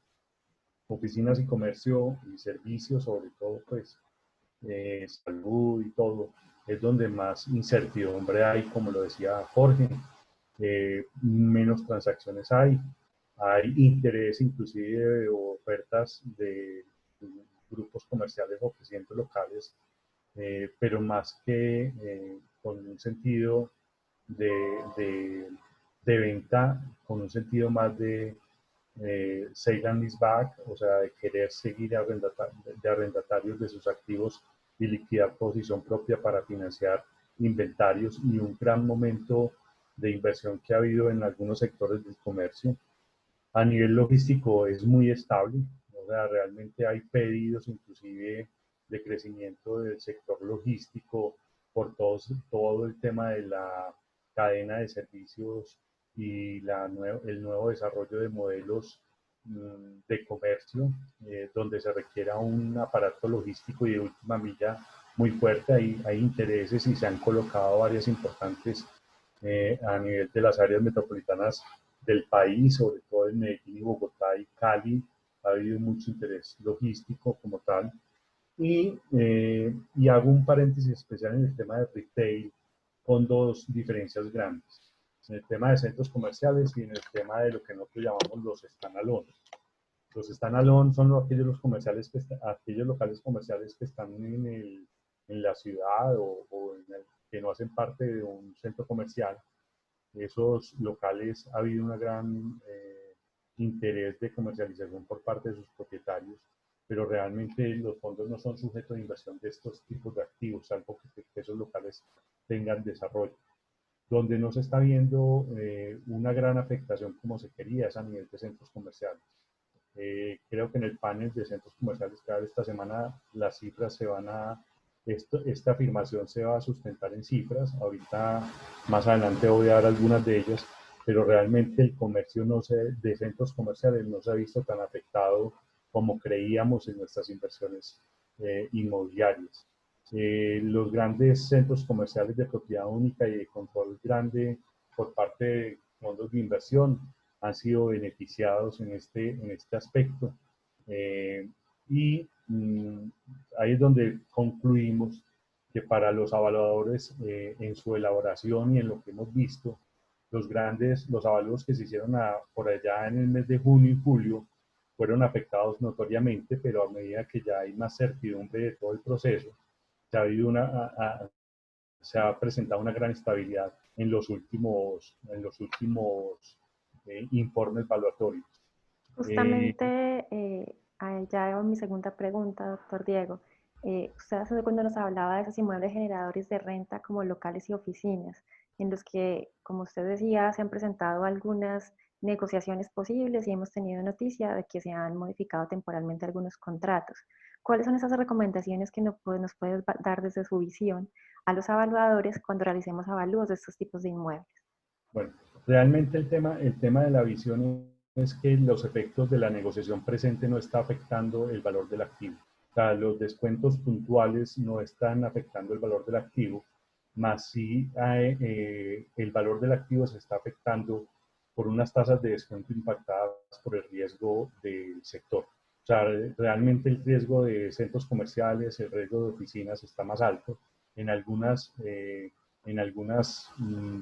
Oficinas y comercio y servicios, sobre todo pues salud y todo, es donde más incertidumbre hay, como lo decía Jorge, menos transacciones hay interés inclusive de ofertas de grupos comerciales o presidentes locales, pero más que con un sentido de venta, con un sentido más de sale and leaseback, o sea, de querer seguir de arrendatarios de sus activos y liquidar posición propia para financiar inventarios y un gran momento de inversión que ha habido en algunos sectores del comercio. A nivel logístico es muy estable, o sea, realmente hay pedidos inclusive de crecimiento del sector logístico por todo el tema de la cadena de servicios y el nuevo desarrollo de modelos de comercio, donde se requiera un aparato logístico y de última milla muy fuerte. Hay intereses y se han colocado varias importantes a nivel de las áreas metropolitanas del país, sobre todo en Medellín y Bogotá y Cali. Ha habido mucho interés logístico como tal. Y hago un paréntesis especial en el tema de retail con dos diferencias grandes. En el tema de centros comerciales y en el tema de lo que nosotros llamamos los standalone. Los standalone son aquellos locales comerciales que están en la ciudad que no hacen parte de un centro comercial. Esos locales ha habido un gran interés de comercialización por parte de sus propietarios, pero realmente los fondos no son sujetos de inversión de estos tipos de activos, salvo que esos locales tengan desarrollo. Donde no se está viendo una gran afectación como se quería es a nivel de centros comerciales. Creo que en el panel de centros comerciales que va a haber esta semana las cifras esta afirmación se va a sustentar en cifras. Ahorita más adelante voy a dar algunas de ellas, pero realmente el comercio de centros comerciales no se ha visto tan afectado como creíamos en nuestras inversiones inmobiliarias. Los grandes centros comerciales de propiedad única y de control grande por parte de fondos de inversión han sido beneficiados en este aspecto. Ahí es donde concluimos que para los evaluadores en su elaboración y en lo que hemos visto, los avalúos que se hicieron por allá en el mes de junio y julio, fueron afectados notoriamente, pero a medida que ya hay más certidumbre de todo el proceso, se ha, habido se ha presentado una gran estabilidad en los últimos informes evaluatorios. Justamente, ya hago mi segunda pregunta, doctor Diego. Usted hace cuando nos hablaba de esos inmuebles generadores de renta como locales y oficinas, en los que, como usted decía, se han presentado algunas negociaciones posibles y hemos tenido noticia de que se han modificado temporalmente algunos contratos. ¿Cuáles son esas recomendaciones que nos puede dar desde su visión a los evaluadores cuando realicemos avalúos de estos tipos de inmuebles? Bueno, realmente el tema de la visión es que los efectos de la negociación presente no está afectando el valor del activo. O sea, los descuentos puntuales no están afectando el valor del activo, más sí el valor del activo se está afectando por unas tasas de descuento impactadas por el riesgo del sector. O sea, realmente el riesgo de centros comerciales, el riesgo de oficinas está más alto. En algunas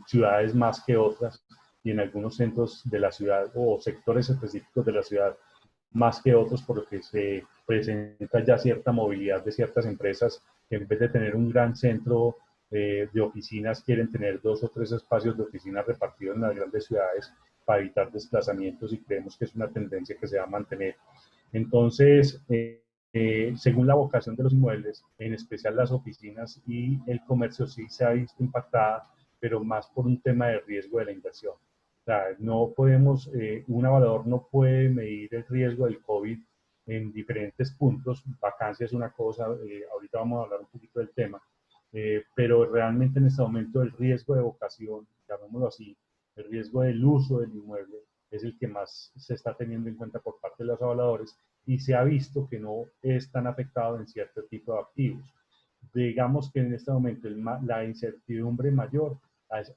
ciudades más que otras y en algunos centros de la ciudad o sectores específicos de la ciudad más que otros, por lo que se presenta ya cierta movilidad de ciertas empresas que en vez de tener un gran centro de oficinas quieren tener 2 o 3 espacios de oficinas repartidos en las grandes ciudades para evitar desplazamientos y creemos que es una tendencia que se va a mantener. Entonces, según la vocación de los inmuebles, en especial las oficinas y el comercio sí se ha visto impactada, pero más por un tema de riesgo de la inversión. O sea, no podemos, un evaluador no puede medir el riesgo del COVID en diferentes puntos. Vacancia es una cosa, ahorita vamos a hablar un poquito del tema, pero realmente en este momento el riesgo de vocación, llamémoslo así, el riesgo del uso del inmueble es el que más se está teniendo en cuenta por parte de los evaluadores y se ha visto que no es tan afectado en cierto tipo de activos. Digamos que en este momento la incertidumbre mayor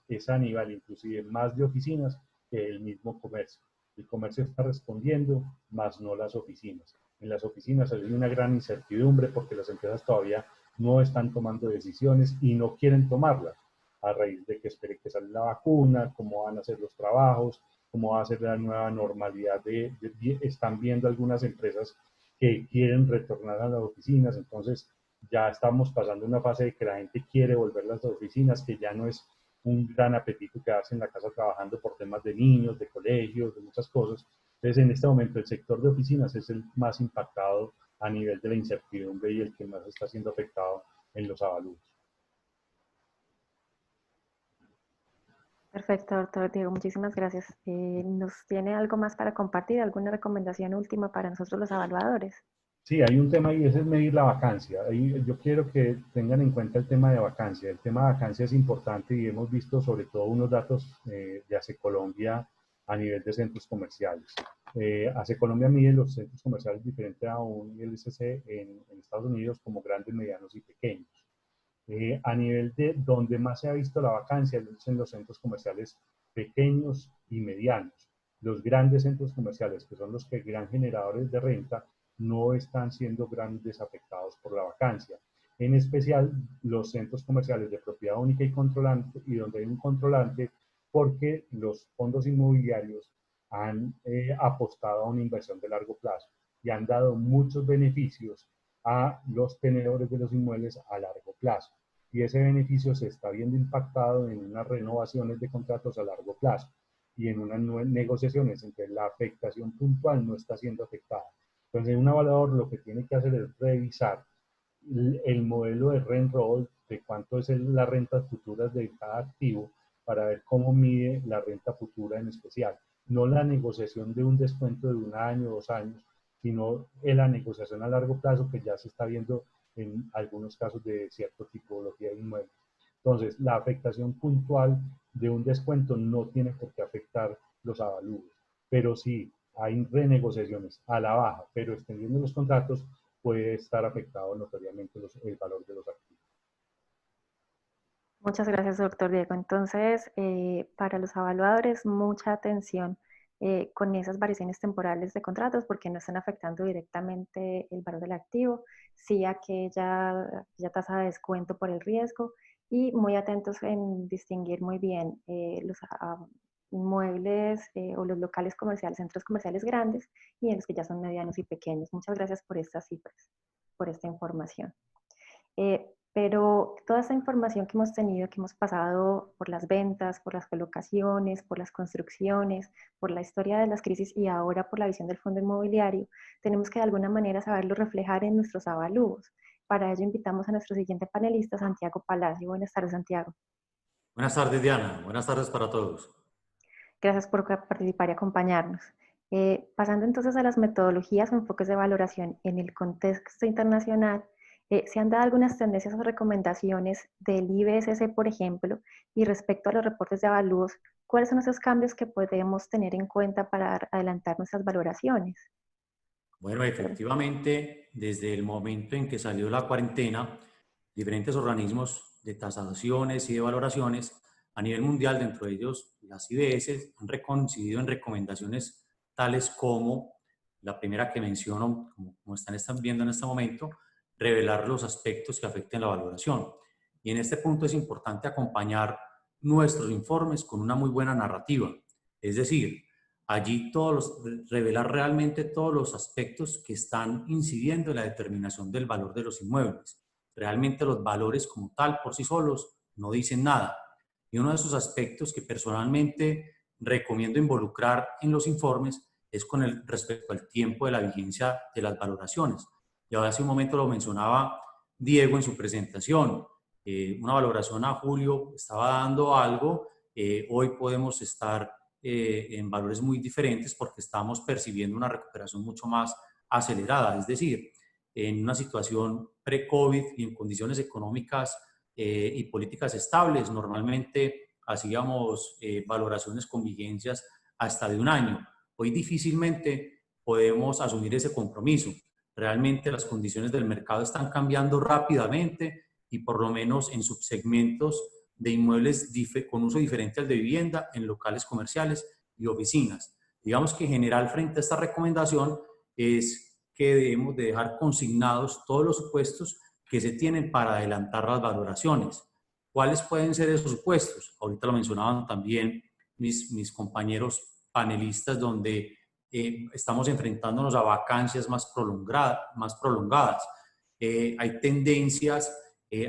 es a nivel inclusive más de oficinas que el mismo comercio. El comercio está respondiendo, más no las oficinas. En las oficinas hay una gran incertidumbre porque las empresas todavía no están tomando decisiones y no quieren tomarlas a raíz de que espere que salga la vacuna, cómo van a ser los trabajos, cómo va a ser la nueva normalidad. Están viendo algunas empresas que quieren retornar a las oficinas, entonces ya estamos pasando una fase de que la gente quiere volver a las oficinas, que ya no es un gran apetito quedarse en la casa trabajando por temas de niños, de colegios, de muchas cosas. Entonces, en este momento, el sector de oficinas es el más impactado a nivel de la incertidumbre y el que más está siendo afectado en los avalúos. Perfecto, doctor Diego, muchísimas gracias. ¿Nos tiene algo más para compartir? ¿Alguna recomendación última para nosotros los evaluadores? Sí, hay un tema y ese es medir la vacancia. Ahí yo quiero que tengan en cuenta el tema de vacancia. El tema de vacancia es importante y hemos visto sobre todo unos datos de ACE Colombia a nivel de centros comerciales. ACE Colombia mide los centros comerciales diferente a un ILCC en Estados Unidos como grandes, medianos y pequeños. A nivel de donde más se ha visto la vacancia es en los centros comerciales pequeños y medianos. Los grandes centros comerciales, que son los que gran generadores de renta, no están siendo grandes afectados por la vacancia. En especial los centros comerciales de propiedad única y controlante, y donde hay un controlante, porque los fondos inmobiliarios han apostado a una inversión de largo plazo y han dado muchos beneficios a los tenedores de los inmuebles a largo plazo. Y ese beneficio se está viendo impactado en unas renovaciones de contratos a largo plazo y en unas negociaciones en que la afectación puntual no está siendo afectada. Entonces, un evaluador lo que tiene que hacer es revisar el modelo de rent roll, de cuánto es la renta futura de cada activo, para ver cómo mide la renta futura en especial. No la negociación de un descuento de 1 año, 2 años, sino la negociación a largo plazo que ya se está viendo en algunos casos de cierta tipología de inmueble. Entonces, la afectación puntual de un descuento no tiene por qué afectar los avalúos, pero sí hay renegociaciones a la baja, pero extendiendo los contratos, puede estar afectado notoriamente el valor de los activos. Muchas gracias, doctor Diego. Entonces, para los evaluadores, mucha atención con esas variaciones temporales de contratos porque no están afectando directamente el valor del activo, sí aquella tasa de descuento por el riesgo y muy atentos en distinguir muy bien inmuebles o los locales comerciales, centros comerciales grandes y en los que ya son medianos y pequeños. Muchas gracias por estas cifras, por esta información. Pero toda esta información que hemos tenido, que hemos pasado por las ventas, por las colocaciones, por las construcciones, por la historia de las crisis y ahora por la visión del fondo inmobiliario, tenemos que de alguna manera saberlo reflejar en nuestros avalúos. Para ello invitamos a nuestro siguiente panelista, Santiago Palacio. Buenas tardes, Santiago. Buenas tardes, Diana. Buenas tardes para todos. Gracias por participar y acompañarnos. Pasando entonces a las metodologías o enfoques de valoración en el contexto internacional, se han dado algunas tendencias o recomendaciones del IBSC, por ejemplo, y respecto a los reportes de avalúos, ¿cuáles son esos cambios que podemos tener en cuenta para adelantar nuestras valoraciones? Bueno, efectivamente, desde el momento en que salió la cuarentena, diferentes organismos de tasaciones y de valoraciones a nivel mundial, dentro de ellos las IBS, han coincidido en recomendaciones tales como la primera que menciono, como están viendo en este momento, revelar los aspectos que afecten la valoración. Y en este punto es importante acompañar nuestros informes con una muy buena narrativa. Es decir, allí revelar realmente todos los aspectos que están incidiendo en la determinación del valor de los inmuebles. Realmente los valores como tal por sí solos no dicen nada. Y uno de esos aspectos que personalmente recomiendo involucrar en los informes es con respecto al tiempo de la vigencia de las valoraciones. Y ahora hace un momento lo mencionaba Diego en su presentación. Una valoración a julio estaba dando algo, hoy podemos estar en valores muy diferentes porque estamos percibiendo una recuperación mucho más acelerada. Es decir, en una situación pre-COVID y en condiciones económicas y políticas estables, normalmente hacíamos valoraciones con vigencias hasta de un año. Hoy difícilmente podemos asumir ese compromiso. Realmente las condiciones del mercado están cambiando rápidamente y por lo menos en subsegmentos de inmuebles con uso diferente al de vivienda, en locales comerciales y oficinas. Digamos que en general frente a esta recomendación es que debemos de dejar consignados todos los supuestos que se tienen para adelantar las valoraciones. ¿Cuáles pueden ser esos supuestos? Ahorita lo mencionaban también mis compañeros panelistas, donde estamos enfrentándonos a vacancias más prolongadas. Hay tendencias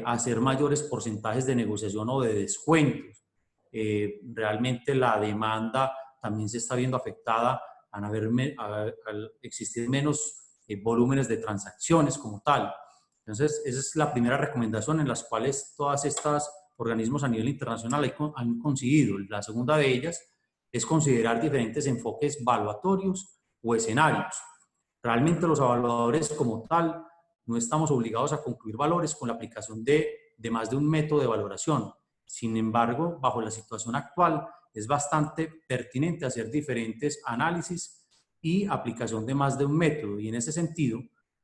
a hacer mayores porcentajes de negociación o de descuentos. Realmente la demanda también se está viendo afectada al existir menos volúmenes de transacciones como tal. Entonces, esa es la primera recomendación en las cuales todas estas organismos a nivel internacional han coincidido. La segunda de ellas es considerar diferentes enfoques valuatorios o escenarios. Realmente los evaluadores como tal no estamos obligados a concluir valores con la aplicación de más de un método de valoración. Sin embargo, bajo la situación actual, es bastante pertinente hacer diferentes análisis y aplicación de más de un método. Y en ese sentido,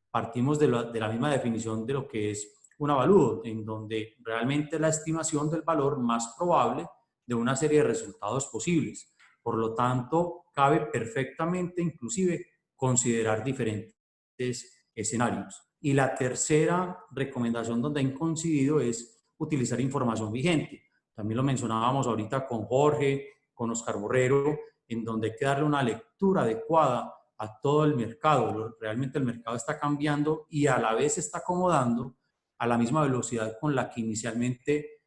partimos de la misma definición de lo que es un avalúo, en donde realmente la estimación del valor más probable de una serie de resultados posibles. Por lo tanto, cabe perfectamente inclusive considerar diferentes escenarios. Y la tercera recomendación donde han coincidido es utilizar información vigente. También lo mencionábamos ahorita con Jorge, con Oscar Borrero, en donde hay que darle una lectura adecuada a todo el mercado. Realmente el mercado está cambiando y a la vez se está acomodando a la misma velocidad con la que inicialmente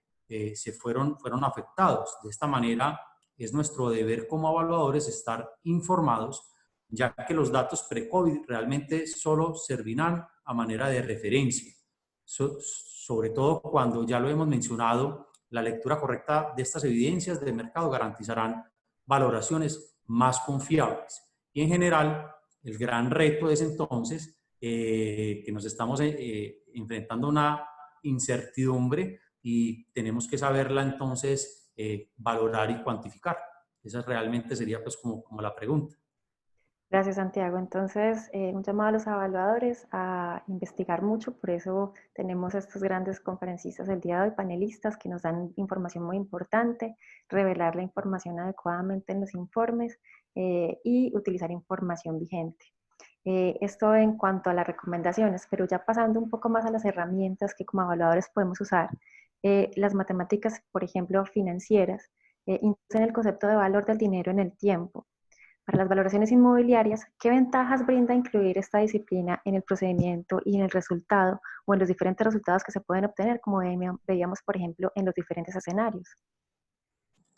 fueron afectados. De esta manera, es nuestro deber como evaluadores estar informados, ya que los datos pre-COVID realmente solo servirán a manera de referencia. Sobre todo cuando ya lo hemos mencionado, la lectura correcta de estas evidencias de mercado garantizarán valoraciones más confiables. Y en general, el gran reto es entonces que nos estamos enfrentando a una incertidumbre y tenemos que saberla entonces valorar y cuantificar. Esa realmente sería pues como la pregunta. Gracias, Santiago. Entonces, un llamado a los evaluadores a investigar mucho, por eso tenemos estos grandes conferencistas el día de hoy, panelistas que nos dan información muy importante, revelar la información adecuadamente en los informes y utilizar información vigente. Esto en cuanto a las recomendaciones, pero ya pasando un poco más a las herramientas que como evaluadores podemos usar. Las matemáticas, por ejemplo, financieras, introducen el concepto de valor del dinero en el tiempo. Para las valoraciones inmobiliarias, ¿qué ventajas brinda incluir esta disciplina en el procedimiento y en el resultado o en los diferentes resultados que se pueden obtener, como veíamos, por ejemplo, en los diferentes escenarios?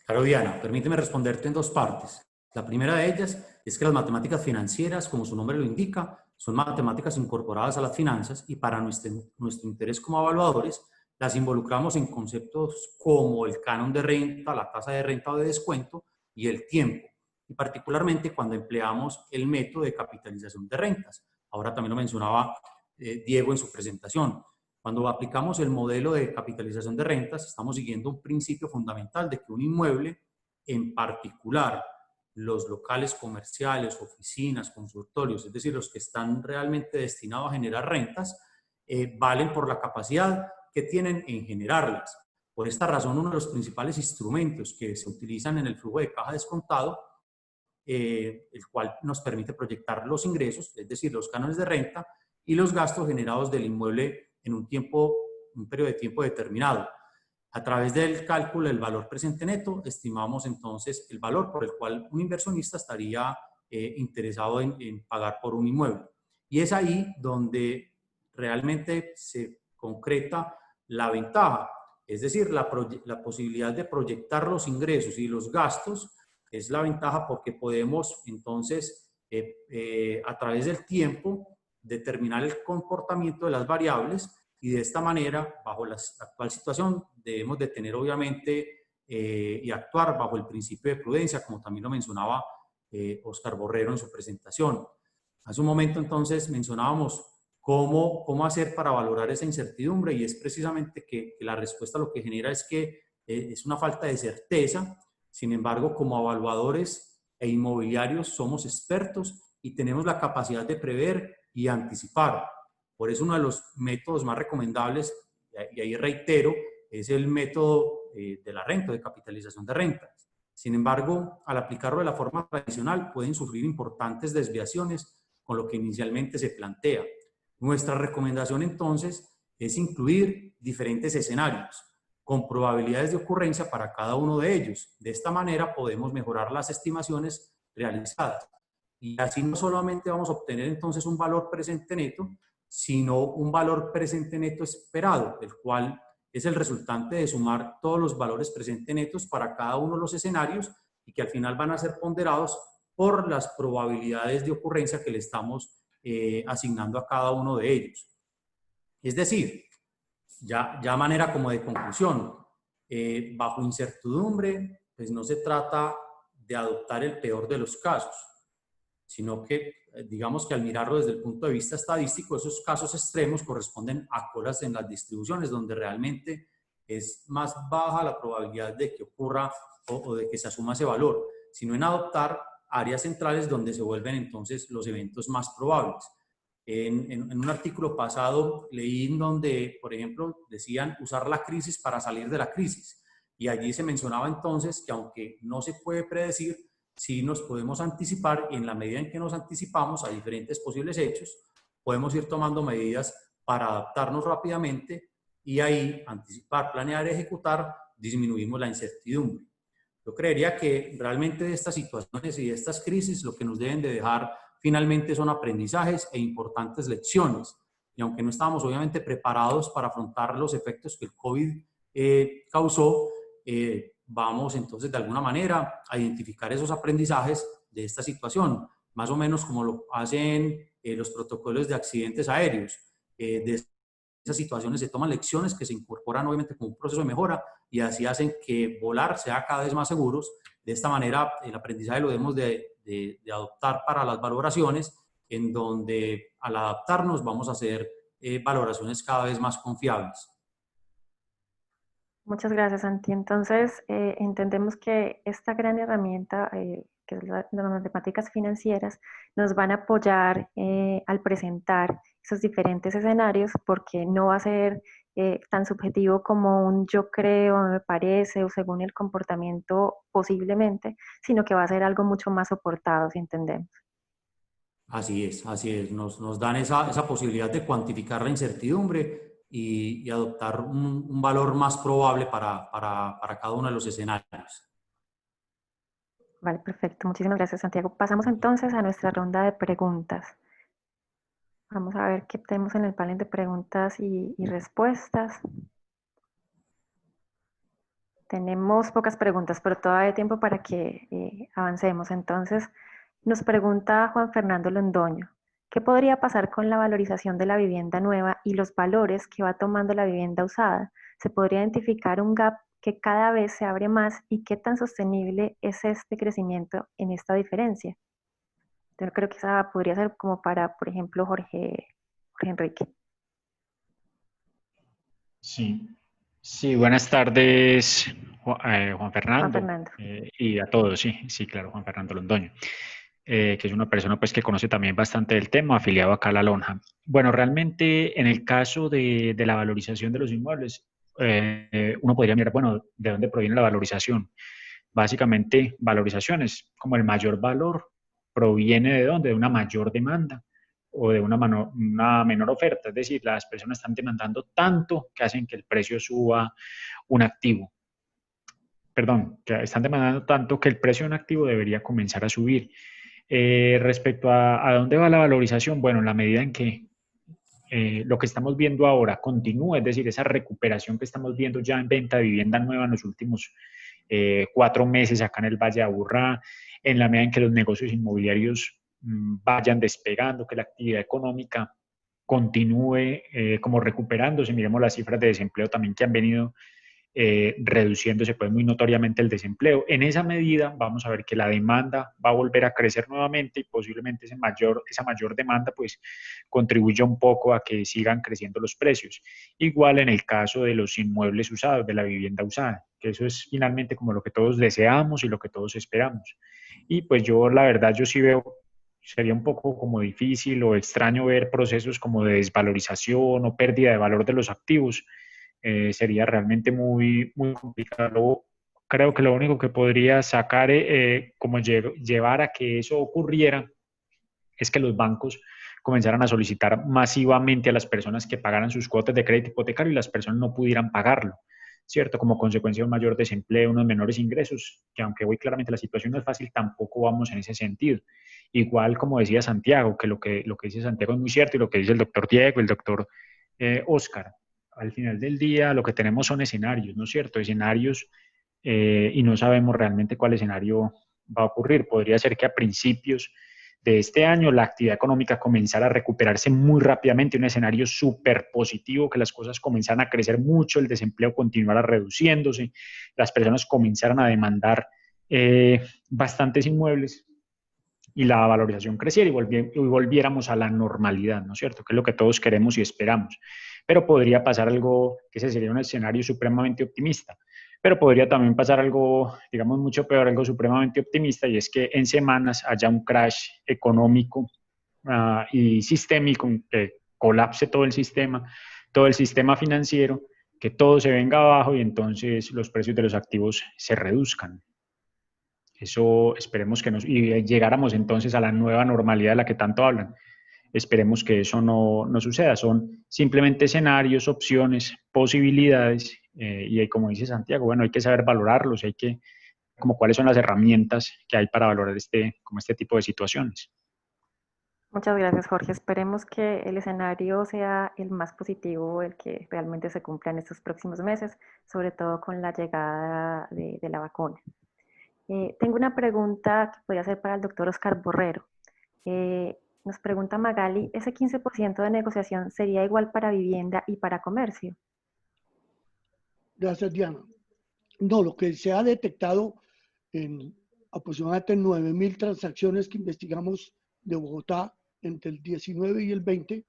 Claro, Diana, permíteme responderte en dos partes. La primera de ellas es que las matemáticas financieras, como su nombre lo indica, son matemáticas incorporadas a las finanzas y para nuestro interés como evaluadores las involucramos en conceptos como el canon de renta, la tasa de renta o de descuento y el tiempo. Y particularmente cuando empleamos el método de capitalización de rentas. Ahora también lo mencionaba Diego en su presentación. Cuando aplicamos el modelo de capitalización de rentas, estamos siguiendo un principio fundamental de que un inmueble, en particular los locales comerciales, oficinas, consultorios, es decir, los que están realmente destinados a generar rentas, valen por la capacidad que tienen en generarlas. Por esta razón, uno de los principales instrumentos que se utilizan en el flujo de caja descontado, el cual nos permite proyectar los ingresos, es decir, los cánones de renta y los gastos generados del inmueble en un periodo de tiempo determinado. A través del cálculo del valor presente neto, estimamos entonces el valor por el cual un inversionista estaría interesado en pagar por un inmueble. Y es ahí donde realmente se concreta la ventaja, es decir, la posibilidad de proyectar los ingresos y los gastos es la ventaja porque podemos entonces a través del tiempo determinar el comportamiento de las variables y de esta manera, bajo la actual situación, debemos de tener obviamente y actuar bajo el principio de prudencia, como también lo mencionaba Oscar Borrero en su presentación. Hace un momento entonces mencionábamos cómo hacer para valorar esa incertidumbre y es precisamente que la respuesta lo que genera es que es una falta de certeza. Sin embargo, como evaluadores e inmobiliarios somos expertos y tenemos la capacidad de prever y anticipar. Por eso uno de los métodos más recomendables, y ahí reitero, es el método de la renta, de capitalización de rentas. Sin embargo, al aplicarlo de la forma tradicional pueden sufrir importantes desviaciones con lo que inicialmente se plantea. Nuestra recomendación entonces es incluir diferentes escenarios con probabilidades de ocurrencia para cada uno de ellos. De esta manera podemos mejorar las estimaciones realizadas. Y así no solamente vamos a obtener entonces un valor presente neto, sino un valor presente neto esperado, el cual es el resultante de sumar todos los valores presente netos para cada uno de los escenarios y que al final van a ser ponderados por las probabilidades de ocurrencia que le estamos asignando a cada uno de ellos. Es decir, ya a manera como de conclusión, bajo incertidumbre, pues no se trata de adoptar el peor de los casos, sino que digamos que al mirarlo desde el punto de vista estadístico, esos casos extremos corresponden a colas en las distribuciones, donde realmente es más baja la probabilidad de que ocurra o de que se asuma ese valor, sino en adoptar áreas centrales donde se vuelven entonces los eventos más probables. En un artículo pasado leí en donde, por ejemplo, decían usar la crisis para salir de la crisis. Y allí se mencionaba entonces que aunque no se puede predecir, sí nos podemos anticipar y en la medida en que nos anticipamos a diferentes posibles hechos, podemos ir tomando medidas para adaptarnos rápidamente y ahí anticipar, planear, ejecutar, disminuimos la incertidumbre. Yo creería que realmente de estas situaciones y de estas crisis lo que nos deben de dejar finalmente son aprendizajes e importantes lecciones. Y aunque no estábamos obviamente preparados para afrontar los efectos que el COVID causó, vamos entonces de alguna manera a identificar esos aprendizajes de esta situación, más o menos como lo hacen los protocolos de accidentes aéreos. De esas situaciones se toman lecciones que se incorporan obviamente como un proceso de mejora y así hacen que volar sea cada vez más seguros. De esta manera el aprendizaje lo debemos de adoptar para las valoraciones, en donde al adaptarnos vamos a hacer valoraciones cada vez más confiables. Muchas gracias, Santi. Entonces, entendemos que esta gran herramienta, que es las matemáticas financieras, nos van a apoyar al presentar esos diferentes escenarios, porque no va a ser tan subjetivo como un yo creo, me parece, o según el comportamiento posiblemente, sino que va a ser algo mucho más soportado, si entendemos. Así es, así es. Nos dan esa posibilidad de cuantificar la incertidumbre y adoptar un valor más probable para cada uno de los escenarios. Vale, perfecto. Muchísimas gracias, Santiago. Pasamos entonces a nuestra ronda de preguntas. Vamos a ver qué tenemos en el panel de preguntas y respuestas. Tenemos pocas preguntas, pero todavía hay tiempo para que avancemos. Entonces, nos pregunta Juan Fernando Londoño, ¿qué podría pasar con la valorización de la vivienda nueva y los valores que va tomando la vivienda usada? ¿Se podría identificar un gap que cada vez se abre más y qué tan sostenible es este crecimiento en esta diferencia? Yo creo que esa podría ser como para, por ejemplo, Jorge Enrique. Sí, sí, buenas tardes, Juan Juan Fernando, Fernando. y a todos, sí, sí, claro, Juan Fernando Londoño, que es una persona pues que conoce también bastante del tema, afiliado acá a la Lonja. Bueno, realmente en el caso de la valorización de los inmuebles, uno podría mirar, bueno, ¿de dónde proviene la valorización? Básicamente, valorizaciones, como el mayor valor proviene de dónde, de una mayor demanda o de una menor oferta, es decir, las personas están demandando tanto que hacen que el precio suba un activo. Perdón, que están demandando tanto que el precio de un activo debería comenzar a subir. Respecto a dónde va la valorización, bueno, en la medida en que lo que estamos viendo ahora continúa, es decir, esa recuperación que estamos viendo ya en venta de vivienda nueva en los últimos 4 meses acá en el Valle de Aburrá, en la medida en que los negocios inmobiliarios vayan despegando, que la actividad económica continúe como recuperándose. Miremos las cifras de desempleo también que han venido reduciéndose pues muy notoriamente el desempleo. En esa medida vamos a ver que la demanda va a volver a crecer nuevamente y posiblemente esa mayor demanda pues contribuya un poco a que sigan creciendo los precios. Igual en el caso de los inmuebles usados, de la vivienda usada, que eso es finalmente como lo que todos deseamos y lo que todos esperamos. Y pues yo la verdad yo sí veo sería un poco como difícil o extraño ver procesos como de desvalorización o pérdida de valor de los activos. Sería realmente muy, muy complicado. Creo que lo único que podría sacar, como llevar a que eso ocurriera, es que los bancos comenzaran a solicitar masivamente a las personas que pagaran sus cuotas de crédito hipotecario y las personas no pudieran pagarlo, ¿cierto? Como consecuencia de un mayor desempleo, unos menores ingresos, que aunque hoy claramente la situación no es fácil, tampoco vamos en ese sentido. Igual como decía Santiago, que lo que dice Santiago es muy cierto y lo que dice el doctor Diego, el doctor Oscar, al final del día lo que tenemos son escenarios, ¿no es cierto? Escenarios y no sabemos realmente cuál escenario va a ocurrir. Podría ser que a principios de este año la actividad económica comenzara a recuperarse muy rápidamente, un escenario súper positivo, que las cosas comenzaran a crecer mucho, el desempleo continuara reduciéndose, las personas comenzaran a demandar bastantes inmuebles y la valorización creciera y volviéramos a la normalidad, ¿no es cierto? Que es lo que todos queremos y esperamos. Pero podría pasar algo, que ese sería un escenario supremamente optimista, pero podría también pasar algo, digamos, mucho peor, algo supremamente optimista, y es que en semanas haya un crash económico y sistémico, que colapse todo el sistema financiero, que todo se venga abajo y entonces los precios de los activos se reduzcan. Eso esperemos que y llegáramos entonces a la nueva normalidad de la que tanto hablan. Esperemos que eso no suceda. Son simplemente escenarios, opciones, posibilidades, y como dice Santiago, bueno, hay que saber valorarlos, como cuáles son las herramientas que hay para valorar como este tipo de situaciones. Muchas gracias, Jorge. Esperemos que el escenario sea el más positivo, el que realmente se cumpla en estos próximos meses, sobre todo con la llegada de la vacuna. Tengo una pregunta que podría ser para el doctor Oscar Borrero. Nos pregunta Magali, ¿ese 15% de negociación sería igual para vivienda y para comercio? Gracias, Diana. No, lo que se ha detectado en aproximadamente 9.000 transacciones que investigamos de Bogotá entre el 19 y el 20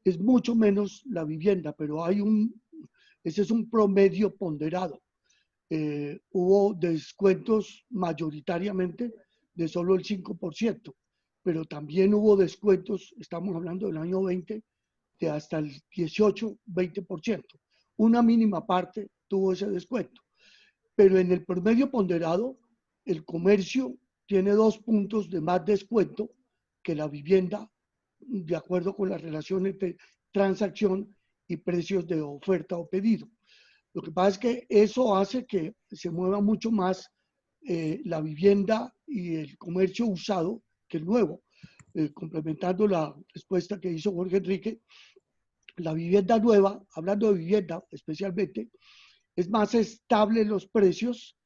es mucho menos la vivienda, pero ese es un promedio ponderado. Hubo descuentos mayoritariamente de solo el 5%, pero también hubo descuentos, estamos hablando del año 20, de hasta el 18-20%. Una mínima parte tuvo ese descuento. Pero en el promedio ponderado, el comercio tiene 2 puntos de más descuento que la vivienda, de acuerdo con las relaciones de transacción y precios de oferta o pedido. Lo que pasa es que eso hace que se mueva mucho más la vivienda y el comercio usado que el nuevo. Complementando la respuesta que hizo Jorge Enrique, la vivienda nueva, hablando de vivienda especialmente, es más estable en los precios,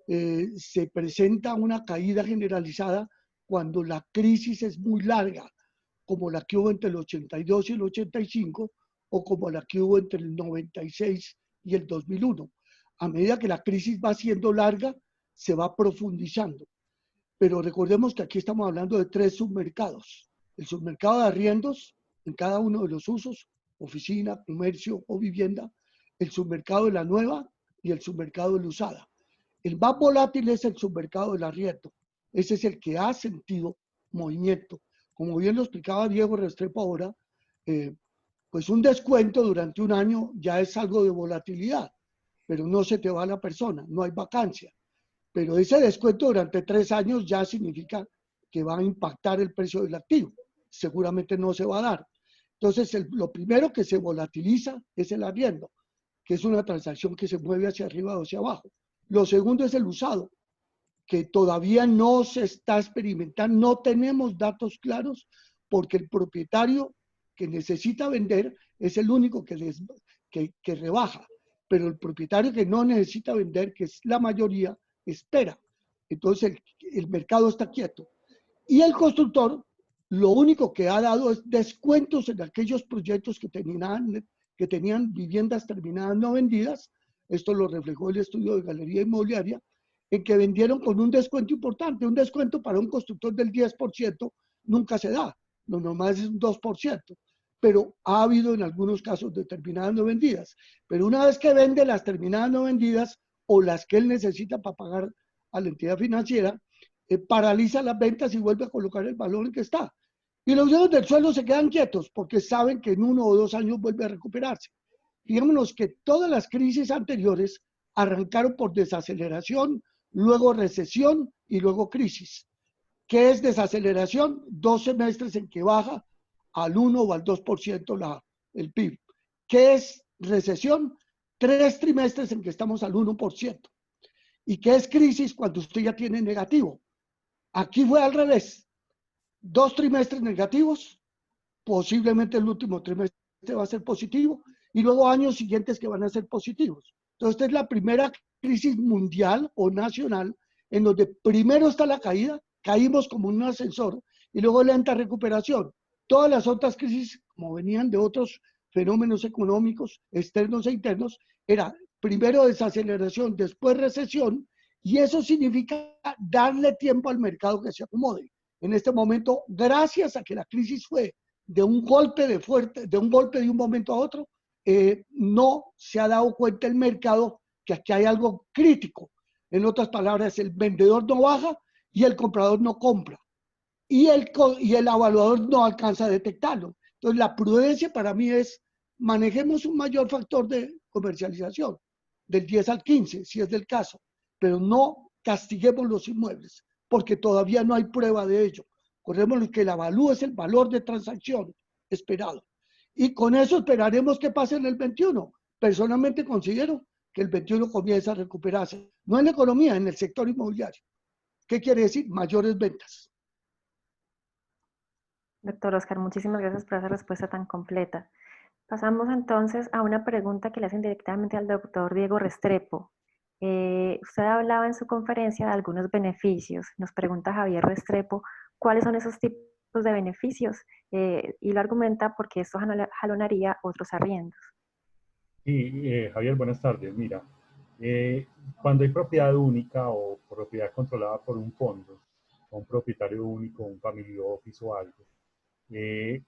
se presenta una caída generalizada cuando la crisis es muy larga, como la que hubo entre el 82 y el 85, o como la que hubo entre el 96 y el 2001. A medida que la crisis va siendo larga, se va profundizando. Pero recordemos que aquí estamos hablando de 3 submercados. El submercado de arriendos, en cada uno de los usos, oficina, comercio o vivienda, el submercado de la nueva y el submercado de la usada. El más volátil es el submercado del arriendo. Ese es el que ha sentido movimiento. Como bien lo explicaba Diego Restrepo ahora, pues un descuento durante un año ya es algo de volatilidad, pero no se te va la persona, no hay vacancia. Pero ese descuento durante 3 años ya significa que va a impactar el precio del activo. Seguramente no se va a dar. Entonces, lo primero que se volatiliza es el arriendo, que es una transacción que se mueve hacia arriba o hacia abajo. Lo segundo es el usado, que todavía no se está experimentando, no tenemos datos claros, porque el propietario que necesita vender es el único que rebaja, pero el propietario que no necesita vender, que es la mayoría, espera. Entonces el mercado está quieto. Y el constructor lo único que ha dado es descuentos en aquellos proyectos que tenían viviendas terminadas no vendidas. Esto lo reflejó el estudio de Galería Inmobiliaria, en que vendieron con un descuento importante. Un descuento para un constructor del 10% nunca se da, lo normal es un 2%, pero ha habido en algunos casos de terminadas no vendidas. Pero una vez que vende las terminadas no vendidas o las que él necesita para pagar a la entidad financiera, paraliza las ventas y vuelve a colocar el valor en que está. Y los dueños del suelo se quedan quietos porque saben que en 1 o 2 años vuelve a recuperarse. Fijémonos que todas las crisis anteriores arrancaron por desaceleración, luego recesión y luego crisis. ¿Qué es desaceleración? 2 semestres en que baja al 1 o al 2% el PIB. ¿Qué es recesión? 3 trimestres en que estamos al 1%. ¿Y qué es crisis? Cuando usted ya tiene negativo. Aquí fue al revés. 2 trimestres negativos, posiblemente el último trimestre va a ser positivo, y luego años siguientes que van a ser positivos. Entonces, esta es la primera crisis mundial o nacional en donde primero está la caída, caímos como un ascensor, y luego lenta recuperación. Todas las otras crisis, como venían de otros fenómenos económicos externos e internos, era primero desaceleración, después recesión, y eso significa darle tiempo al mercado que se acomode. En este momento, gracias a que la crisis fue de un golpe de un momento a otro, no se ha dado cuenta el mercado que aquí hay algo crítico. En otras palabras, el vendedor no baja y el comprador no compra. Y el evaluador no alcanza a detectarlo. Entonces, la prudencia para mí es, manejemos un mayor factor de comercialización, del 10 al 15, si es del caso, pero no castiguemos los inmuebles, porque todavía no hay prueba de ello. Recordemos que el avalúo es el valor de transacción esperado. Y con eso esperaremos que pase en el 21. Personalmente considero que el 21 comienza a recuperarse, no en la economía, en el sector inmobiliario. ¿Qué quiere decir? Mayores ventas. Doctor Oscar, muchísimas gracias por esa respuesta tan completa. Pasamos entonces a una pregunta que le hacen directamente al doctor Diego Restrepo. Usted hablaba en su conferencia de algunos beneficios. Nos pregunta Javier Restrepo, ¿cuáles son esos tipos de beneficios? Y lo argumenta porque esto jalonaría otros arriendos. Sí, Javier, buenas tardes. Mira, cuando hay propiedad única o propiedad controlada por un fondo, o un propietario único, un family office o algo,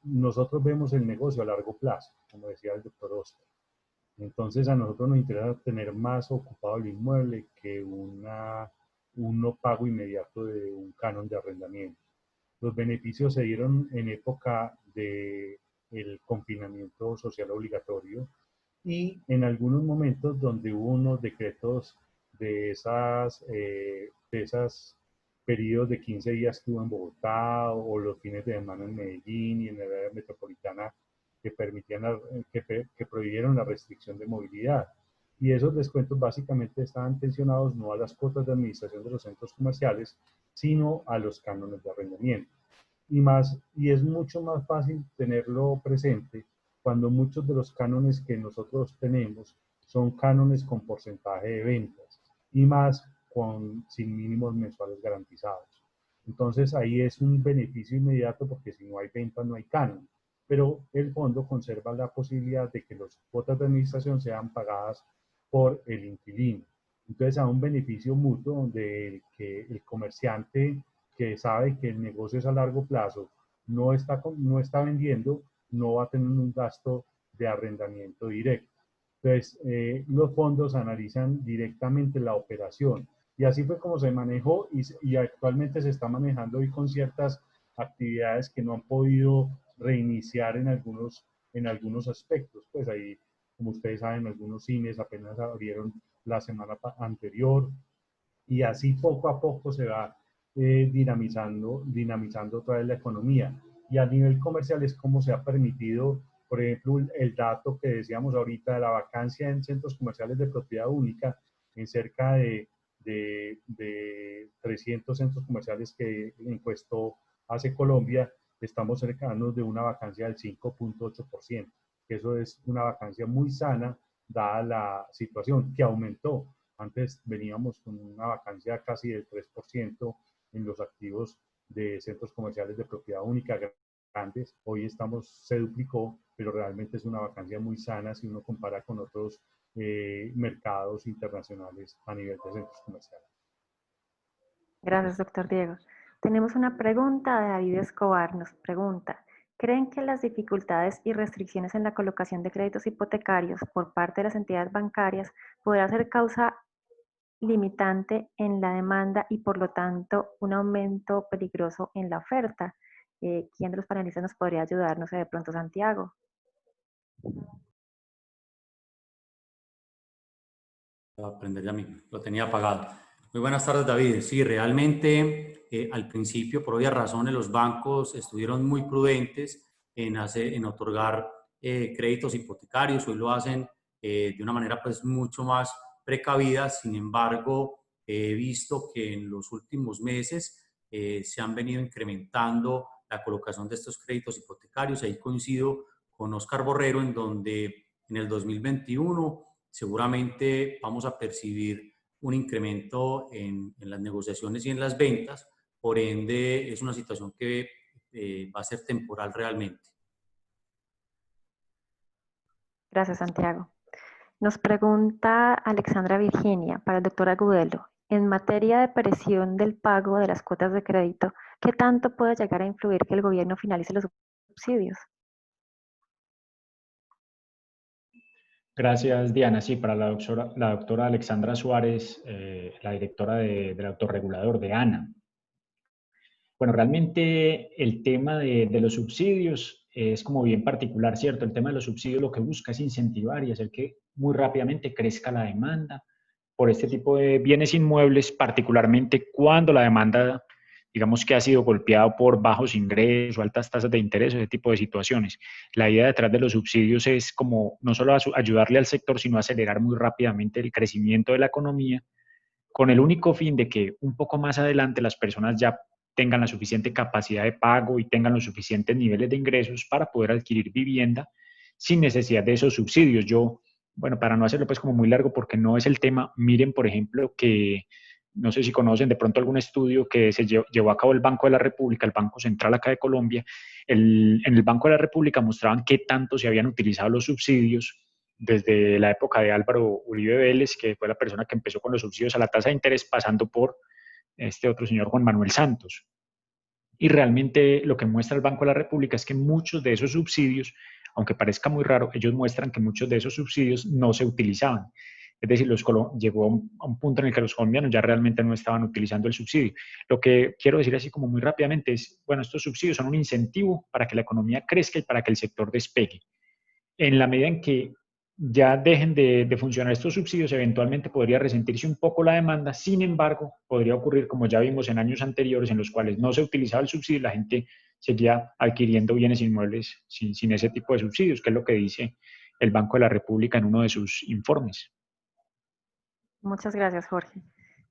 nosotros vemos el negocio a largo plazo, como decía el doctor Oscar. Entonces a nosotros nos interesa tener más ocupado el inmueble que un no pago inmediato de un canon de arrendamiento. Los beneficios se dieron en época del confinamiento social obligatorio y en algunos momentos donde hubo unos decretos de esas periodos de 15 días que hubo en Bogotá o los fines de semana en Medellín y en el área metropolitana que permitían, que prohibieron la restricción de movilidad. Y esos descuentos básicamente estaban tensionados no a las cuotas de administración de los centros comerciales, sino a los cánones de arrendamiento. Y es mucho más fácil tenerlo presente cuando muchos de los cánones que nosotros tenemos son cánones con porcentaje de ventas y más sin mínimos mensuales garantizados. Entonces ahí es un beneficio inmediato porque si no hay ventas no hay canon, pero el fondo conserva la posibilidad de que las cuotas de administración sean pagadas por el inquilino. Entonces hay un beneficio mutuo donde el comerciante que sabe que el negocio es a largo plazo, no está vendiendo, no va a tener un gasto de arrendamiento directo. Entonces, los fondos analizan directamente la operación. Y así fue como se manejó y actualmente se está manejando hoy con ciertas actividades que no han podido reiniciar en algunos aspectos. Pues ahí, como ustedes saben, algunos cines apenas abrieron la semana anterior y así poco a poco se va dinamizando otra vez la economía. Y a nivel comercial es como se ha permitido, por ejemplo, el dato que decíamos ahorita de la vacancia en centros comerciales de propiedad única, en cerca de 300 centros comerciales que encuestó hace Colombia, estamos cercanos de una vacancia del 5.8%, que eso es una vacancia muy sana, dada la situación que aumentó. Antes veníamos con una vacancia casi del 3% en los activos de centros comerciales de propiedad única grandes. Hoy se duplicó, pero realmente es una vacancia muy sana si uno compara con otros mercados internacionales a nivel de centros comerciales. Gracias, doctor Diego. Tenemos una pregunta de David Escobar. Nos pregunta, ¿creen que las dificultades y restricciones en la colocación de créditos hipotecarios por parte de las entidades bancarias podrá ser causa limitante en la demanda y por lo tanto un aumento peligroso en la oferta? ¿Quién de los panelistas nos podría ayudar? No sé, de pronto Santiago. Va a aprender ya mismo, lo tenía apagado. Muy buenas tardes, David. Sí, realmente al principio, por obvias razones, los bancos estuvieron muy prudentes en otorgar créditos hipotecarios. Hoy lo hacen de una manera pues mucho más precavida. Sin embargo, he visto que en los últimos meses se han venido incrementando la colocación de estos créditos hipotecarios. Ahí coincido con Oscar Borrero, en donde en el 2021 seguramente vamos a percibir un incremento en las negociaciones y en las ventas. Por ende, es una situación que va a ser temporal realmente. Gracias, Santiago. Nos pregunta Alexandra Virginia para el doctor Agudelo. En materia de presión del pago de las cuotas de crédito, ¿qué tanto puede llegar a influir que el gobierno finalice los subsidios? Gracias, Diana. Sí, para la doctora Alexandra Suárez, la directora del autorregulador de ANA. Bueno, realmente el tema de los subsidios es como bien particular, ¿cierto? El tema de los subsidios lo que busca es incentivar y hacer que muy rápidamente crezca la demanda por este tipo de bienes inmuebles, particularmente cuando la demanda, digamos que ha sido golpeada por bajos ingresos, altas tasas de interés, ese tipo de situaciones. La idea detrás de los subsidios es como no solo ayudarle al sector, sino acelerar muy rápidamente el crecimiento de la economía, con el único fin de que un poco más adelante las personas ya tengan la suficiente capacidad de pago y tengan los suficientes niveles de ingresos para poder adquirir vivienda sin necesidad de esos subsidios. Bueno, para no hacerlo pues como muy largo porque no es el tema, miren por ejemplo que, no sé si conocen de pronto algún estudio que se llevó a cabo el Banco de la República, el Banco Central acá de Colombia. En el Banco de la República mostraban qué tanto se habían utilizado los subsidios desde la época de Álvaro Uribe Vélez, que fue la persona que empezó con los subsidios a la tasa de interés, pasando por este otro señor Juan Manuel Santos. Y realmente lo que muestra el Banco de la República es que muchos de esos subsidios, aunque parezca muy raro, ellos muestran que muchos de esos subsidios no se utilizaban. Es decir, llegó a un punto en el que los colombianos ya realmente no estaban utilizando el subsidio. Lo que quiero decir así como muy rápidamente es, bueno, estos subsidios son un incentivo para que la economía crezca y para que el sector despegue. En la medida en que ya dejen de funcionar estos subsidios, eventualmente podría resentirse un poco la demanda. Sin embargo, podría ocurrir, como ya vimos en años anteriores, en los cuales no se utilizaba el subsidio, la gente seguía adquiriendo bienes inmuebles sin ese tipo de subsidios, que es lo que dice el Banco de la República en uno de sus informes. Muchas gracias, Jorge.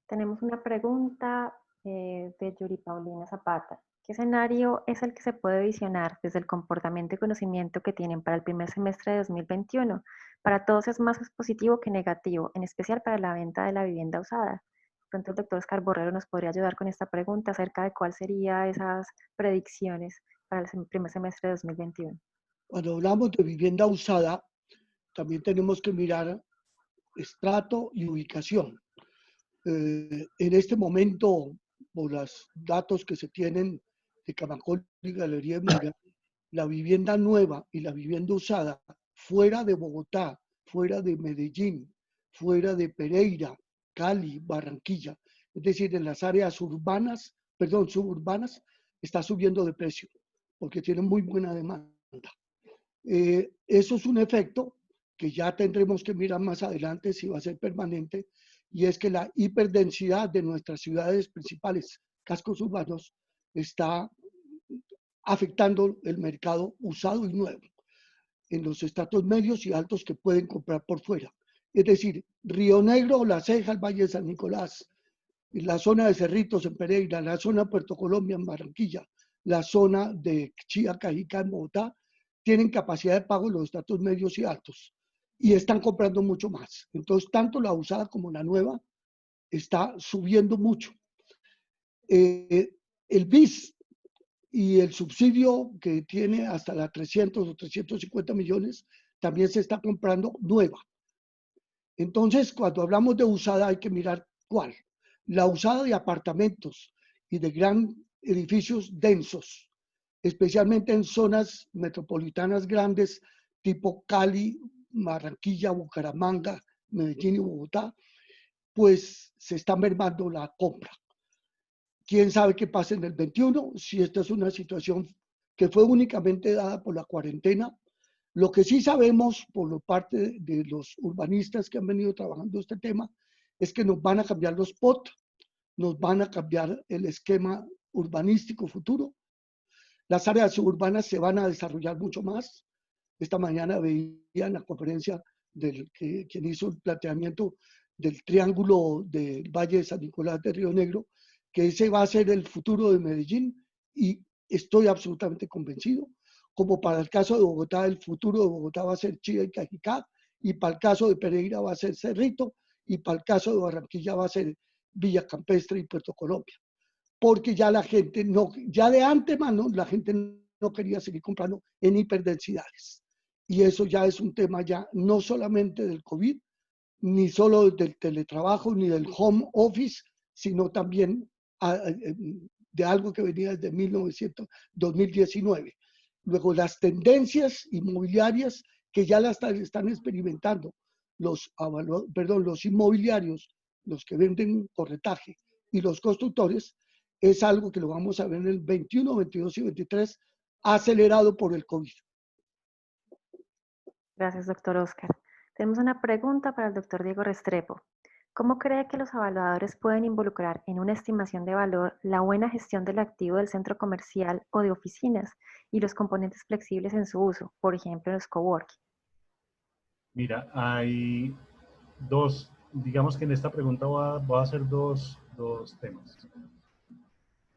Tenemos una pregunta de Yuri Paulina Zapata. ¿Qué escenario es el que se puede visionar desde el comportamiento y conocimiento que tienen para el primer semestre de 2021? Para todos es más positivo que negativo, en especial para la venta de la vivienda usada. De pronto el doctor Oscar Borrero nos podría ayudar con esta pregunta acerca de cuáles serían esas predicciones para el primer semestre de 2021. Cuando hablamos de vivienda usada, también tenemos que mirar estrato y ubicación. En este momento, por los datos que se tienen de Camacol y Galería de Manga, la vivienda nueva y la vivienda usada fuera de Bogotá, fuera de Medellín, fuera de Pereira, Cali, Barranquilla, es decir, en las áreas urbanas, perdón, suburbanas, está subiendo de precio porque tienen muy buena demanda. Eso es un efecto que ya tendremos que mirar más adelante si va a ser permanente, y es que la hiperdensidad de nuestras ciudades principales, cascos urbanos, está afectando el mercado usado y nuevo en los estratos medios y altos que pueden comprar por fuera. Es decir, Río Negro, La Ceja, el Valle de San Nicolás, la zona de Cerritos en Pereira, la zona de Puerto Colombia en Barranquilla, la zona de Chía, Cajicá en Bogotá, tienen capacidad de pago en los estratos medios y altos y están comprando mucho más. Entonces, tanto la usada como la nueva está subiendo mucho. El BIS y el subsidio que tiene hasta la 300 o 350 millones también se está comprando nueva. Entonces, cuando hablamos de usada hay que mirar cuál. La usada de apartamentos y de gran edificios densos, especialmente en zonas metropolitanas grandes tipo Cali, Barranquilla, Bucaramanga, Medellín y Bogotá, pues se está mermando la compra. ¿Quién sabe qué pasa en el 21? Si esta es una situación que fue únicamente dada por la cuarentena. Lo que sí sabemos por parte de los urbanistas que han venido trabajando este tema es que nos van a cambiar los POT, nos van a cambiar el esquema urbanístico futuro. Las áreas suburbanas se van a desarrollar mucho más. Esta mañana veía en la conferencia quien hizo el planteamiento del triángulo del Valle de San Nicolás de Río Negro, que ese va a ser el futuro de Medellín, y estoy absolutamente convencido. Como para el caso de Bogotá, el futuro de Bogotá va a ser Chía y Cajicá, y para el caso de Pereira va a ser Cerrito, y para el caso de Barranquilla va a ser Villa Campestre y Puerto Colombia. Porque ya la gente no, ya de antemano la gente no quería seguir comprando en hiperdensidades. Y eso ya es un tema ya no solamente del COVID, ni solo del teletrabajo, ni del home office, sino también de algo que venía desde 2019. Luego, las tendencias inmobiliarias que ya las están experimentando los inmobiliarios, los que venden corretaje y los constructores, es algo que lo vamos a ver en el 21, 22 y 23, acelerado por el COVID. Gracias, doctor Oscar. Tenemos una pregunta para el doctor Diego Restrepo. ¿Cómo cree que los evaluadores pueden involucrar en una estimación de valor la buena gestión del activo del centro comercial o de oficinas y los componentes flexibles en su uso, por ejemplo, en los coworking? Mira, hay digamos que en esta pregunta voy a hacer dos temas,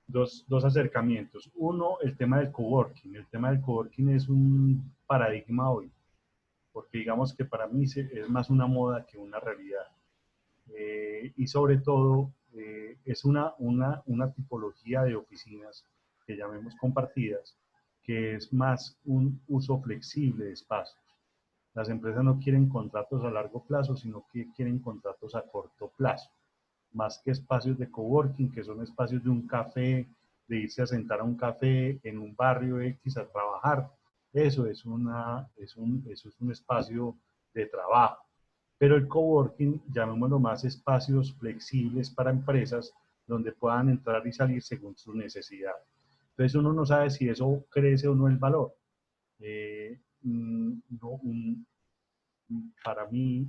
dos acercamientos. Uno, el tema del coworking. El tema del coworking es un paradigma hoy, porque digamos que para mí es más una moda que una realidad. Y sobre todo es una tipología de oficinas que llamemos compartidas, que es más un uso flexible de espacios. Las empresas no quieren contratos a largo plazo, sino que quieren contratos a corto plazo, más que espacios de coworking, que son espacios de un café, de irse a sentar a un café en un barrio X a trabajar. Eso es un espacio de trabajo. Pero el coworking, llamémoslo más espacios flexibles para empresas donde puedan entrar y salir según sus necesidades. Entonces uno no sabe si eso crece o no el valor. Para mí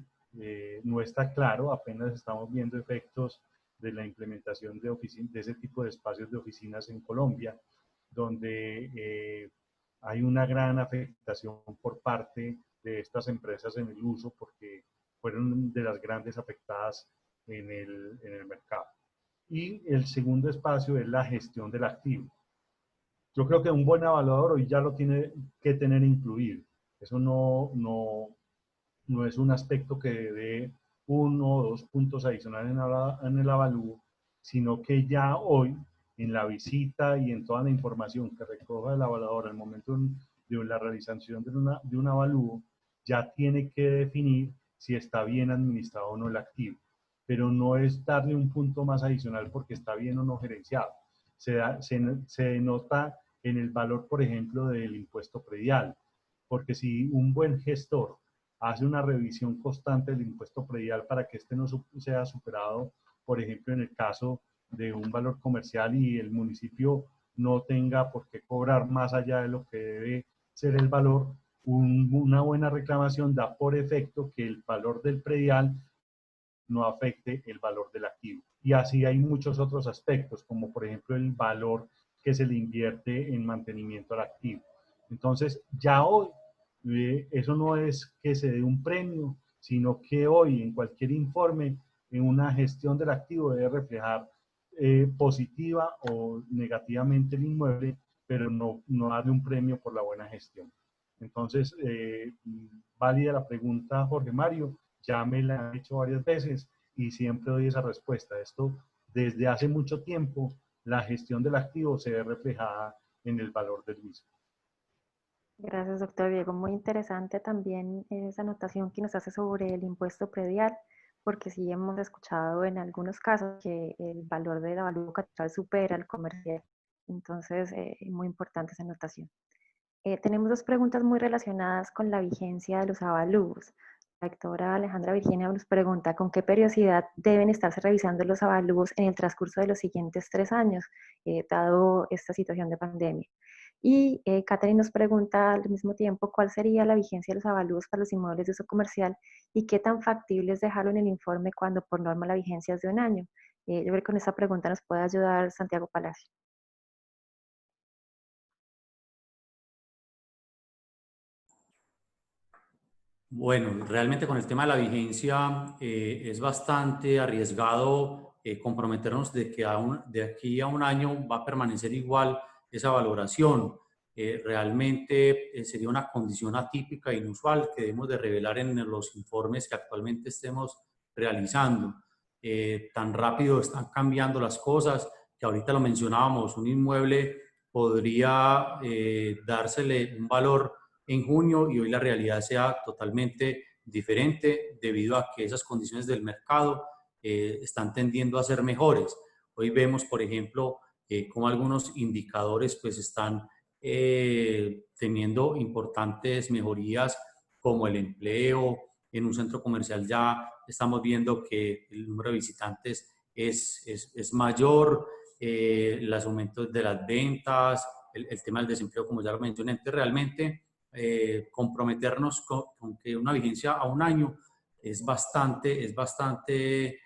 no está claro, apenas estamos viendo efectos de la implementación de ese tipo de espacios de oficinas en Colombia, donde hay una gran afectación por parte de estas empresas en el uso, porque fueron de las grandes afectadas en el mercado. Y el segundo espacio es la gestión del activo. Yo creo que un buen evaluador hoy ya lo tiene que tener incluido. Eso no es un aspecto que dé 1 o 2 puntos adicionales en el avalúo, sino que ya hoy, en la visita y en toda la información que recoja el evaluador al momento de la realización de un avalúo, ya tiene que definir si está bien administrado o no el activo. Pero no es darle un punto más adicional porque está bien o no gerenciado. Se denota en el valor, por ejemplo, del impuesto predial. Porque si un buen gestor hace una revisión constante del impuesto predial para que este no sea superado, por ejemplo, en el caso de un valor comercial y el municipio no tenga por qué cobrar más allá de lo que debe ser el valor, una buena reclamación da por efecto que el valor del predial no afecte el valor del activo. Y así hay muchos otros aspectos, como por ejemplo el valor que se le invierte en mantenimiento al activo. Entonces, ya hoy, eso no es que se dé un premio, sino que hoy en cualquier informe, en una gestión del activo debe reflejar positiva o negativamente el inmueble, pero no darle un premio por la buena gestión. Entonces, válida la pregunta, Jorge Mario, ya me la han hecho varias veces y siempre doy esa respuesta. Esto, desde hace mucho tiempo, la gestión del activo se ve reflejada en el valor del mismo. Gracias, doctor Diego. Muy interesante también esa anotación que nos hace sobre el impuesto predial, porque sí hemos escuchado en algunos casos que el valor del avalúo catastral supera el comercial. Entonces, muy importante esa anotación. Tenemos dos preguntas muy relacionadas con la vigencia de los avalúos. La doctora Alejandra Virginia nos pregunta con qué periodicidad deben estarse revisando los avalúos en el transcurso de los siguientes 3 años, dado esta situación de pandemia. Y Catherine nos pregunta al mismo tiempo cuál sería la vigencia de los avalúos para los inmuebles de uso comercial y qué tan factible es dejarlo en el informe cuando por norma la vigencia es de 1 año. Yo creo que con esta pregunta nos puede ayudar Santiago Palacio. Bueno, realmente con el tema de la vigencia es bastante arriesgado comprometernos de que de aquí a 1 año va a permanecer igual esa valoración. Realmente sería una condición atípica e inusual que debemos de revelar en los informes que actualmente estemos realizando. Tan rápido están cambiando las cosas que ahorita lo mencionábamos, un inmueble podría dársele un valor en junio y hoy la realidad sea totalmente diferente debido a que esas condiciones del mercado están tendiendo a ser mejores. Hoy vemos, por ejemplo, cómo algunos indicadores pues están teniendo importantes mejorías como el empleo. En un centro comercial ya estamos viendo que el número de visitantes es mayor, los aumentos de las ventas, el tema del desempleo, como ya lo mencioné. Entonces, realmente comprometernos con que una vigencia a 1 año es bastante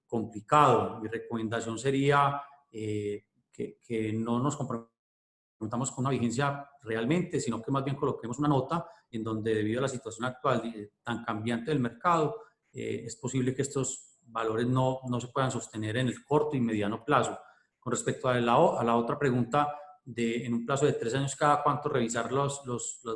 complicado. Mi recomendación sería que no nos comprometamos con una vigencia realmente, sino que más bien coloquemos una nota en donde, debido a la situación actual tan cambiante del mercado, es posible que estos valores no se puedan sostener en el corto y mediano plazo. Con respecto a la otra pregunta, en un plazo de 3 años cada cuánto revisar las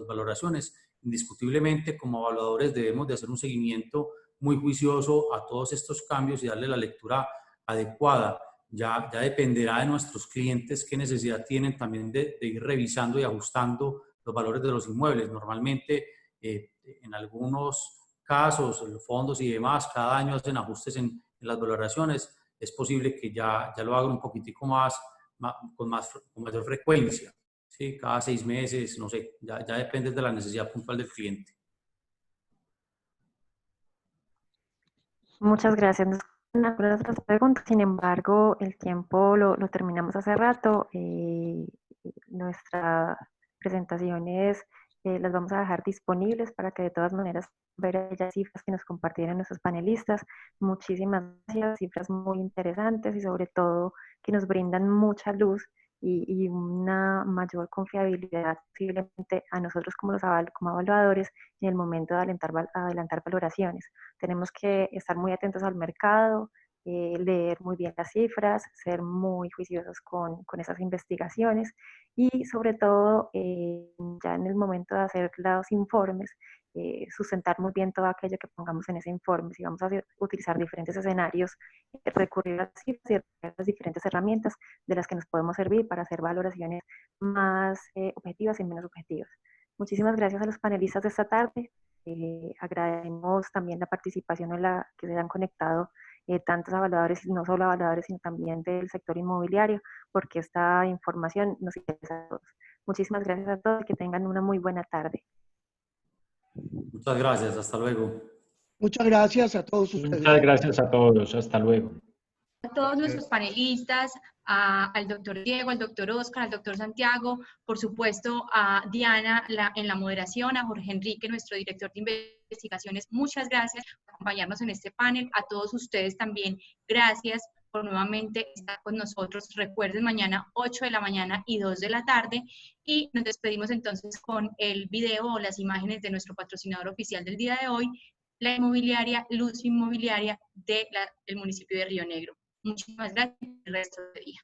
valoraciones, indiscutiblemente como evaluadores debemos de hacer un seguimiento muy juicioso a todos estos cambios y darle la lectura adecuada. Ya dependerá de nuestros clientes qué necesidad tienen también de ir revisando y ajustando los valores de los inmuebles. Normalmente, en algunos casos, los fondos y demás, cada año hacen ajustes en las valoraciones. Es posible que ya lo hagan un poquitico más, con mayor frecuencia, ¿sí? Cada 6 meses, no sé, ya depende de la necesidad puntual del cliente. Muchas gracias. Algunas otras preguntas, sin embargo, el tiempo lo terminamos hace rato. Nuestras presentaciones las vamos a dejar disponibles para que de todas maneras ver aquellas cifras que nos compartieron nuestros panelistas. Muchísimas gracias, cifras muy interesantes y sobre todo que nos brindan mucha luz y una mayor confiabilidad posiblemente a nosotros como como evaluadores en el momento de adelantar valoraciones. Tenemos que estar muy atentos al mercado, leer muy bien las cifras, ser muy juiciosos con esas investigaciones y sobre todo ya en el momento de hacer los informes, sustentar muy bien todo aquello que pongamos en ese informe. Si vamos a utilizar diferentes escenarios, recurrir a las cifras y a las diferentes herramientas de las que nos podemos servir para hacer valoraciones más objetivas y menos objetivas. Muchísimas gracias a los panelistas de esta tarde. Agradecemos también la participación en la que se han conectado tantos evaluadores, y no solo evaluadores, sino también del sector inmobiliario, porque esta información nos interesa a todos. Muchísimas gracias a todos y que tengan una muy buena tarde. Muchas gracias, hasta luego. Muchas gracias a todos ustedes. Muchas gracias a todos, hasta luego. A todos nuestros panelistas, al doctor Diego, al doctor Oscar, al doctor Santiago, por supuesto a Diana en la moderación, a Jorge Enrique, nuestro director de investigaciones, muchas gracias por acompañarnos en este panel. A todos ustedes también, gracias por nuevamente estar con nosotros. Recuerden, mañana 8 de la mañana y 2 de la tarde. Y nos despedimos entonces con el video o las imágenes de nuestro patrocinador oficial del día de hoy, la inmobiliaria Luz Inmobiliaria del municipio de Río Negro. Muchísimas gracias y el resto del día.